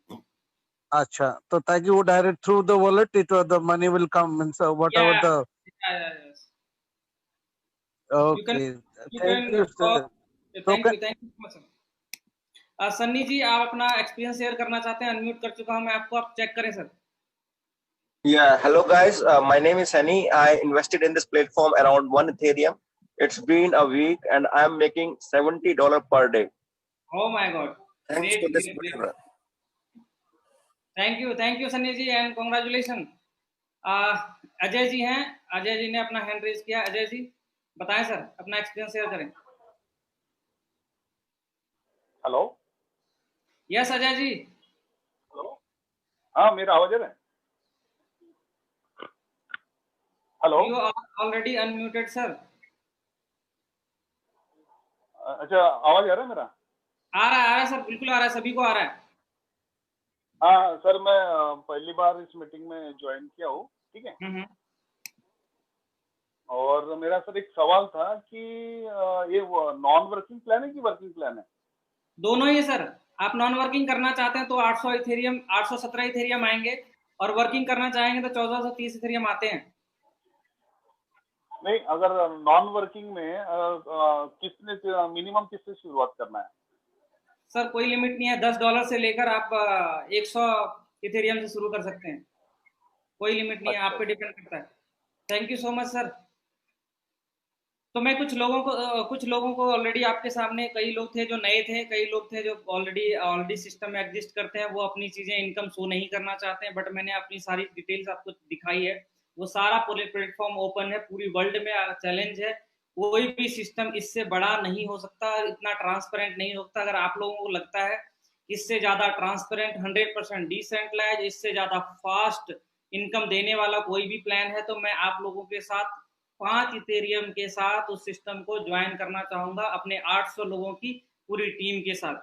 [SPEAKER 4] अच्छा, तो ताकि वो direct through the wallet it the money will come means whatever
[SPEAKER 1] Yeah,
[SPEAKER 4] the
[SPEAKER 1] yes. You can,
[SPEAKER 4] okay
[SPEAKER 1] you
[SPEAKER 4] thank
[SPEAKER 1] can
[SPEAKER 4] you sir. तो
[SPEAKER 1] thank you so much, sir. Sunny ji, आप अपना एक्सपीरियंस शेयर करना चाहते हैं? अनम्यूट कर चुका हूं मैं आपको, आप चेक करें sir.
[SPEAKER 5] Yeah, hello guys. My name is Sunny. I invested in this platform around 1 Ethereum. It's been a week and I'm making $70 per day.
[SPEAKER 1] Oh my God.
[SPEAKER 5] Thanks
[SPEAKER 1] Great,
[SPEAKER 5] for this
[SPEAKER 1] great, great.
[SPEAKER 5] platform.
[SPEAKER 1] Thank you Sunny ji and congratulation. Ajay ji हैं, अजय जी ने अपना hand raise किया। अजय जी बताएं सर, अपना experience share करें।
[SPEAKER 6] Hello.
[SPEAKER 1] Yes Ajay ji.
[SPEAKER 6] Hello. हाँ, मेरा आवाज आ रहा है? Hello.
[SPEAKER 1] You are already unmuted sir.
[SPEAKER 6] अच्छा, आवाज आ रहा है मेरा?
[SPEAKER 1] आ रहा है सर, बिल्कुल आ रहा है, सभी को आ रहा है।
[SPEAKER 6] हाँ सर, मैं पहली बार इस मीटिंग में ज्वाइन किया हूँ, ठीक है। और मेरा सर एक सवाल था कि ये नॉन वर्किंग प्लान है कि वर्किंग प्लान है?
[SPEAKER 1] दोनों ही सर। आप नॉन वर्किंग करना चाहते हैं तो 817 इथेरियम आएंगे, और वर्किंग करना चाहेंगे तो 1430 इथेरियम आते हैं।
[SPEAKER 6] नहीं, अगर नॉन वर्किंग में किसने मिनिमम किससे शुरुआत करना है?
[SPEAKER 1] सर कोई लिमिट नहीं है, $10 से लेकर आप 100 इथेरियम से शुरू कर सकते हैं। कोई लिमिट नहीं है, आप पे डिपेंड करता है। Thank you so much sir. तो मैं कुछ लोगों को ऑलरेडी आपके सामने, कई लोग थे जो नए थे, कई लोग थे जो ऑलरेडी सिस्टम में एग्जिस्ट करते हैं, वो अपनी चीजें इनकम शो नहीं करना चाहते हैं, बट मैंने अपनी सारी डिटेल्स आपको दिखाई है। वो सारा पूरे प्लेटफॉर्म ओपन है, पूरी वर्ल्ड में चैलेंज है। कोई भी सिस्टम इससे बड़ा नहीं हो सकता, इतना ट्रांसपेरेंट नहीं हो सकता। अगर आप लोगों को लगता है इससे ज्यादा ट्रांसपेरेंट, 100% डिसेंट्रलाइज, इससे ज्यादा फास्ट इनकम देने वाला कोई भी प्लान है, तो मैं आप लोगों के साथ 5 इथेरियम के साथ उस सिस्टम को ज्वाइन करना चाहूंगा, अपने 800 लोगों की पूरी टीम के साथ।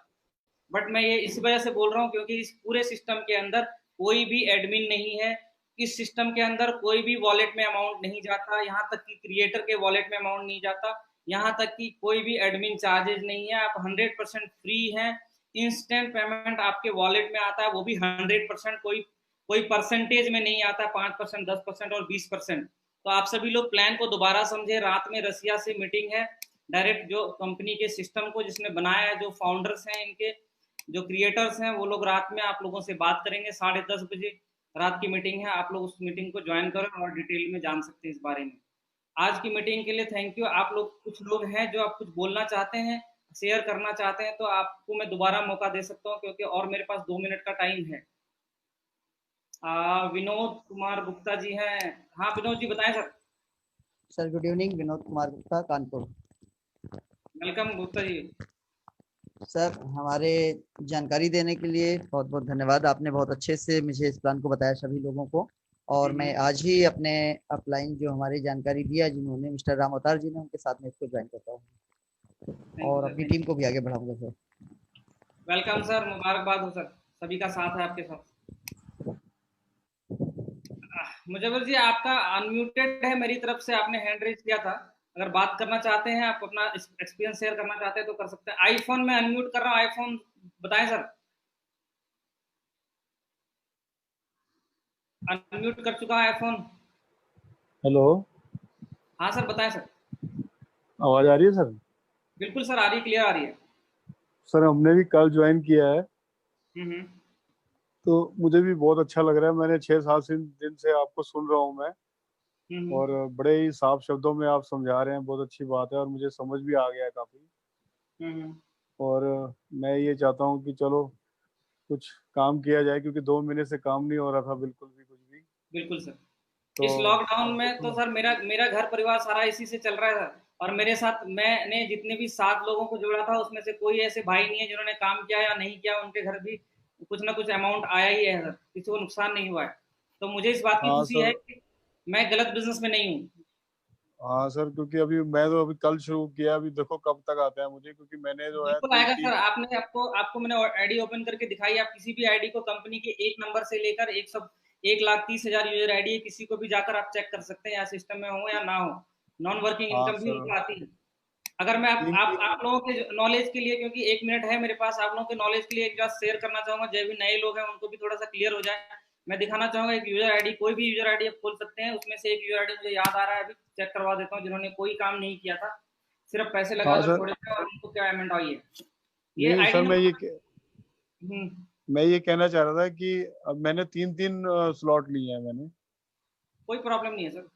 [SPEAKER 1] बट मैं ये इस वजह से बोल रहा हूँ क्योंकि इस पूरे सिस्टम के अंदर कोई भी एडमिन नहीं है। इस सिस्टम के अंदर कोई भी वॉलेट में अमाउंट नहीं जाता, यहाँ तक कि क्रिएटर के वॉलेट में अमाउंट नहीं जाता, यहाँ तक कि कोई भी एडमिन चार्जेज नहीं है। आप 100% फ्री हैं। इंस्टेंट पेमेंट आपके वॉलेट में आता है, वो भी 100%, कोई परसेंटेज में नहीं आता, 5%, 10% और 20%। तो आप सभी लोग प्लान को दोबारा समझे। रात में रसिया से मीटिंग है, डायरेक्ट जो कंपनी के सिस्टम को जिसने बनाया है, जो फाउंडर्स हैं, इनके जो क्रिएटर्स हैं, वो लोग रात में आप लोगों से बात करेंगे। 10:30 बजे रात की मीटिंग है, आप लोग उस मीटिंग को ज्वाइन करें और डिटेल में जान सकते हैं इस बारे में। आज की मीटिंग के लिए थैंक यू। आप लोग, कुछ लोग हैं जो आप कुछ बोलना चाहते हैं, शेयर करना चाहते हैं, तो आपको मैं दोबारा मौका दे सकता हूँ, क्योंकि और मेरे पास 2 मिनट का टाइम है। विनोद कुमार गुप्ता जी हैं। हाँ विनोद जी बताएं sir.
[SPEAKER 7] Sir good evening, Vinod Kumar Gupta, Kanpur.
[SPEAKER 1] Welcome Gupta ji.
[SPEAKER 7] Sir हमारे जानकारी देने के लिए बहुत बहुत धन्यवाद। आपने बहुत अच्छे से मुझे इस प्लान को बताया सभी लोगों को, और मैं आज ही अपने अपलाइन जो हमारी जानकारी दिया जिन्होंने, मिस्टर राम अवतार जी ने, उनके साथ में इसको ज्वाइन करता हूँ और अपनी टीम को भी आगे बढ़ाऊंगा सर।
[SPEAKER 1] वेलकम सर, मुबारकबाद हो सर, सभी का साथ है आपके साथ। मुजफ्फर जी आपका अनम्यूटेड है, मेरी तरफ से आपने हैंड रेज किया था। अगर बात करना चाहते हैं, आप अपना एक्सपीरियंस शेयर करना चाहते हैं तो कर सकते हैं। आईफोन में अनम्यूट कर रहा हूँ, आईफोन बताएं सर। अनम्यूट कर चुका है आईफोन।
[SPEAKER 6] हेलो।
[SPEAKER 1] हाँ सर बताएं सर।
[SPEAKER 6] आवाज आ रही है सर?
[SPEAKER 1] बिल्कुल सर, आ रही, क्लियर आ रही है।
[SPEAKER 6] सर हमने भी कल ज्वाइन किया है, तो मुझे भी बहुत अच्छा लग रहा है। मैंने 6-7 दिन से आपको सुन रहा हूँ मैं, और बड़े ही साफ शब्दों में आप समझा रहे हैं, बहुत अच्छी बात है और मुझे समझ भी आ गया है काफी। और मैं ये चाहता हूँ कि चलो कुछ काम किया जाए, क्योंकि 2 महीने से काम नहीं हो रहा था बिल्कुल भी, कुछ भी।
[SPEAKER 1] बिल्कुल सर।
[SPEAKER 6] तो
[SPEAKER 1] इस लॉकडाउन में तो सर मेरा घर परिवार सारा इसी से चल रहा है, और मेरे साथ मैंने जितने भी 7 लोगों को जोड़ा था, उसमें से कोई ऐसे भाई नहीं है जिन्होंने काम किया या नहीं किया। उनके घर भी कुछ ना कुछ अमाउंट आया ही है सर, किसी को नुकसान नहीं हुआ है। तो मुझे इस बात की खुशी है कि मैं गलत बिजनेस में नहीं हूँ।
[SPEAKER 6] हाँ सर, क्योंकि अभी कल शुरू किया, अभी देखो कब तक आता है मुझे, क्योंकि मैंने जो है
[SPEAKER 1] बिल्कुल आएगा सर। आपको मैंने आईडी ओपन करके दिखाई। आप किसी भी आईडी को, कंपनी के 1 नंबर से लेकर 1,30,000 यूजर आईडी है, किसी को भी जाकर आप चेक कर सकते हैं, या सिस्टम में हो या ना हो। नॉन वर्किंग इनकम भी उनको आती है। अगर मैं आप लोगों के नॉलेज के लिए, क्योंकि 1 मिनट है मेरे पास, आप लोगों के नॉलेज के लिए एक बात शेयर करना चाहूंगा, जो भी नए लोग हैं उनको भी थोड़ा सा क्लियर हो जाए। मैं दिखाना चाहूंगा एक यूजर आईडी, कोई भी यूजर आईडी आप खोल सकते हैं, उसमें से एक यूजर आईडी मुझे याद आ रहा है, अभी चेक करवा देता हूँ, जिन्होंने कोई काम नहीं किया था, सिर्फ पैसे लगाकर छोड़े थे और उनको क्या पेमेंट आई है। ये
[SPEAKER 6] नहीं सर, मैं ये कहना चाह रहा था कि अब मैंने 3 स्लॉट लिए हैं मैंने।
[SPEAKER 1] कोई प्रॉब्लम नहीं है सर,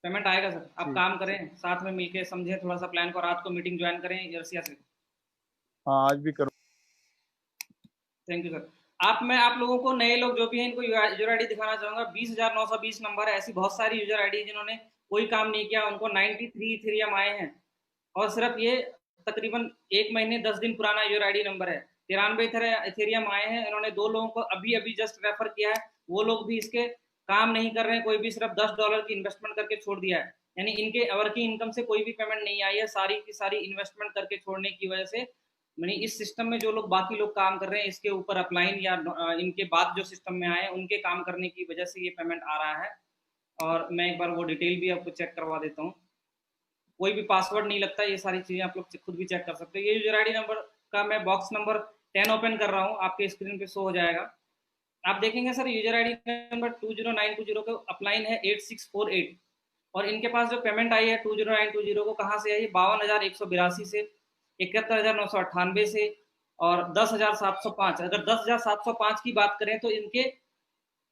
[SPEAKER 1] पेमेंट आएगा सर। आप काम करें, साथ में मिलके समझें थोड़ा सा प्लान को, रात को मीटिंग ज्वाइन करें यर्सिया से।
[SPEAKER 6] हाँ आज भी करो।
[SPEAKER 1] Thank you sir. आप लोगों को, नए लोग जो भी हैं, इनको यूजर आईडी दिखाना चाहूंगा। 20,920 नंबर है, ऐसी बहुत सारी यूजर आईडी जिन्होंने कोई काम नहीं किया, उनको 93 इथेरियम आए हैं, और सिर्फ ये तकरीबन 1 महीने 10 दिन पुराना यूजर आईडी नंबर है। 93 इथेरियम आए हैं। इन्होंने 2 लोगों को अभी जस्ट रेफर किया है, वो लोग भी इसके काम नहीं कर रहे हैं, कोई भी सिर्फ $10 की इन्वेस्टमेंट करके छोड़ दिया है। यानी इनके वर्किंग इनकम से कोई भी पेमेंट नहीं आई है, सारी की सारी इन्वेस्टमेंट करके छोड़ने की वजह से। यानी इस सिस्टम में जो लोग बाकी लोग काम कर रहे हैं, इसके ऊपर अपलाइन या इनके बाद जो सिस्टम में आए उनके काम करने की वजह से ये पेमेंट आ रहा है। और मैं एक बार वो डिटेल भी आपको चेक करवा देता हूँ। कोई भी पासवर्ड नहीं लगता, ये सारी चीजें आप लोग खुद भी चेक कर सकते हैं। ये यूजर आईडी नंबर का मैं बॉक्स नंबर 10 ओपन कर रहा हूँ, आपके स्क्रीन पे शो हो जाएगा। आप देखेंगे सर, यूजर आईडी नंबर 20,920 को अपलाइन है 8648, और इनके पास जो पेमेंट आई है 20,920 को कहाँ से आई है? 52,182 से, 71,998 से, और 10,705। अगर 10,705 की बात करें तो इनके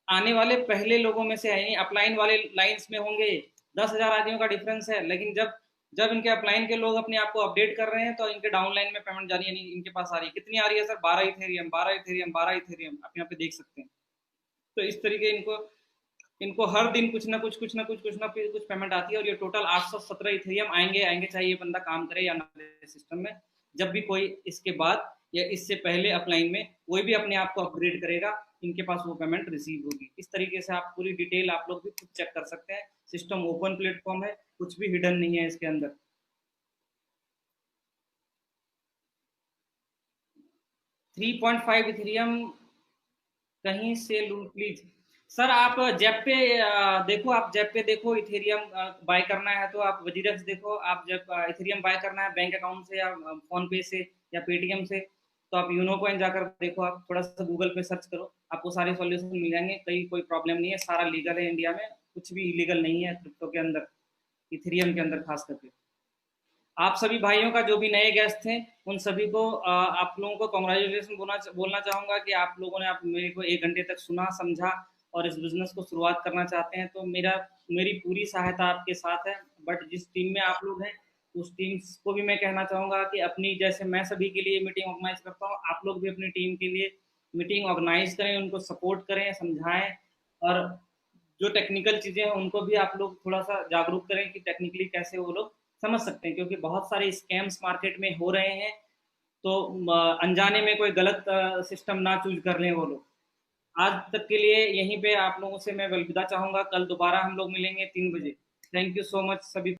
[SPEAKER 1] आने वाले पहले लोगों में से है, अपलाइन वाले लाइंस में होंगे। 10,000 आदमियों का डिफरेंस है, लेकिन जब इनके अपलाइन के लोग अपने आप को अपडेट कर रहे हैं तो इनके डाउनलाइन में पेमेंट जारी, यानी इनके पास आ रही है। कितनी आ रही है सर? 12 इथेरियम, 12 इथेरियम, 12 इथेरियम, आप यहाँ पे देख सकते हैं। तो इस तरीके इनको हर दिन कुछ ना कुछ पेमेंट आती है, और ये टोटल 817 इथेरियम आएंगे, चाहे ये बंदा काम करे या ना सिस्टम में। जब भी कोई इसके बाद या इससे पहले अपलाइन में कोई भी अपने आप को अपग्रेड करेगा, इनके पास वो पेमेंट रिसीव होगी। इस तरीके से आप पूरी डिटेल आप लोग भी खुद चेक कर सकते हैं। सिस्टम ओपन प्लेटफॉर्म है, कुछ भी हिडन नहीं है इसके अंदर। $3.5 इथेरियम कहीं से लूट प्लीज। सर आप जेप पे देखो, इथेरियम बाय करना है तो आप वजीरक्स देखो। आप जब इथेरियम बाय करना है बैंक अकाउंट से या फोन पे से या पेटीएम से, तो आप यूनो कॉइन जाकर देखो। आप थोड़ा सा गूगल पे सर्च करो, आपको सारे सॉल्यूशन मिल जाएंगे। कोई प्रॉब्लम नहीं है, सारा लीगल है इंडिया में, कुछ भी इलीगल नहीं है क्रिप्टो के अंदर, इथेरियम के अंदर खास करके। आप सभी भाइयों का, जो भी नए गेस्ट थे, उन सभी को आप लोगों को कॉन्ग्रेचुलेशन बोलना चाहूँगा कि आप लोगों ने मेरे को 1 घंटे तक सुना, समझा और इस बिजनेस को शुरुआत करना चाहते हैं। तो मेरी पूरी सहायता आपके साथ है। बट जिस टीम में आप लोग हैं, उस टीम को भी मैं कहना चाहूँगा कि अपनी, जैसे मैं सभी के लिए मीटिंग ऑर्गेनाइज करता हूँ, आप लोग भी अपनी टीम के लिए मीटिंग ऑर्गेनाइज करें, उनको सपोर्ट करें, समझाएं, और जो टेक्निकल चीज़ें हैं उनको भी आप लोग थोड़ा सा जागरूक करें कि टेक्निकली कैसे वो लोग समझ सकते हैं, क्योंकि बहुत सारे स्कैम्स मार्केट में हो रहे हैं। तो अनजाने में कोई गलत सिस्टम ना चूज कर लें वो लोग। आज तक के लिए यहीं पे आप लोगों से मैं अलविदा चाहूँगा। कल दोबारा हम लोग मिलेंगे 3 बजे। थैंक यू सो मच सभी।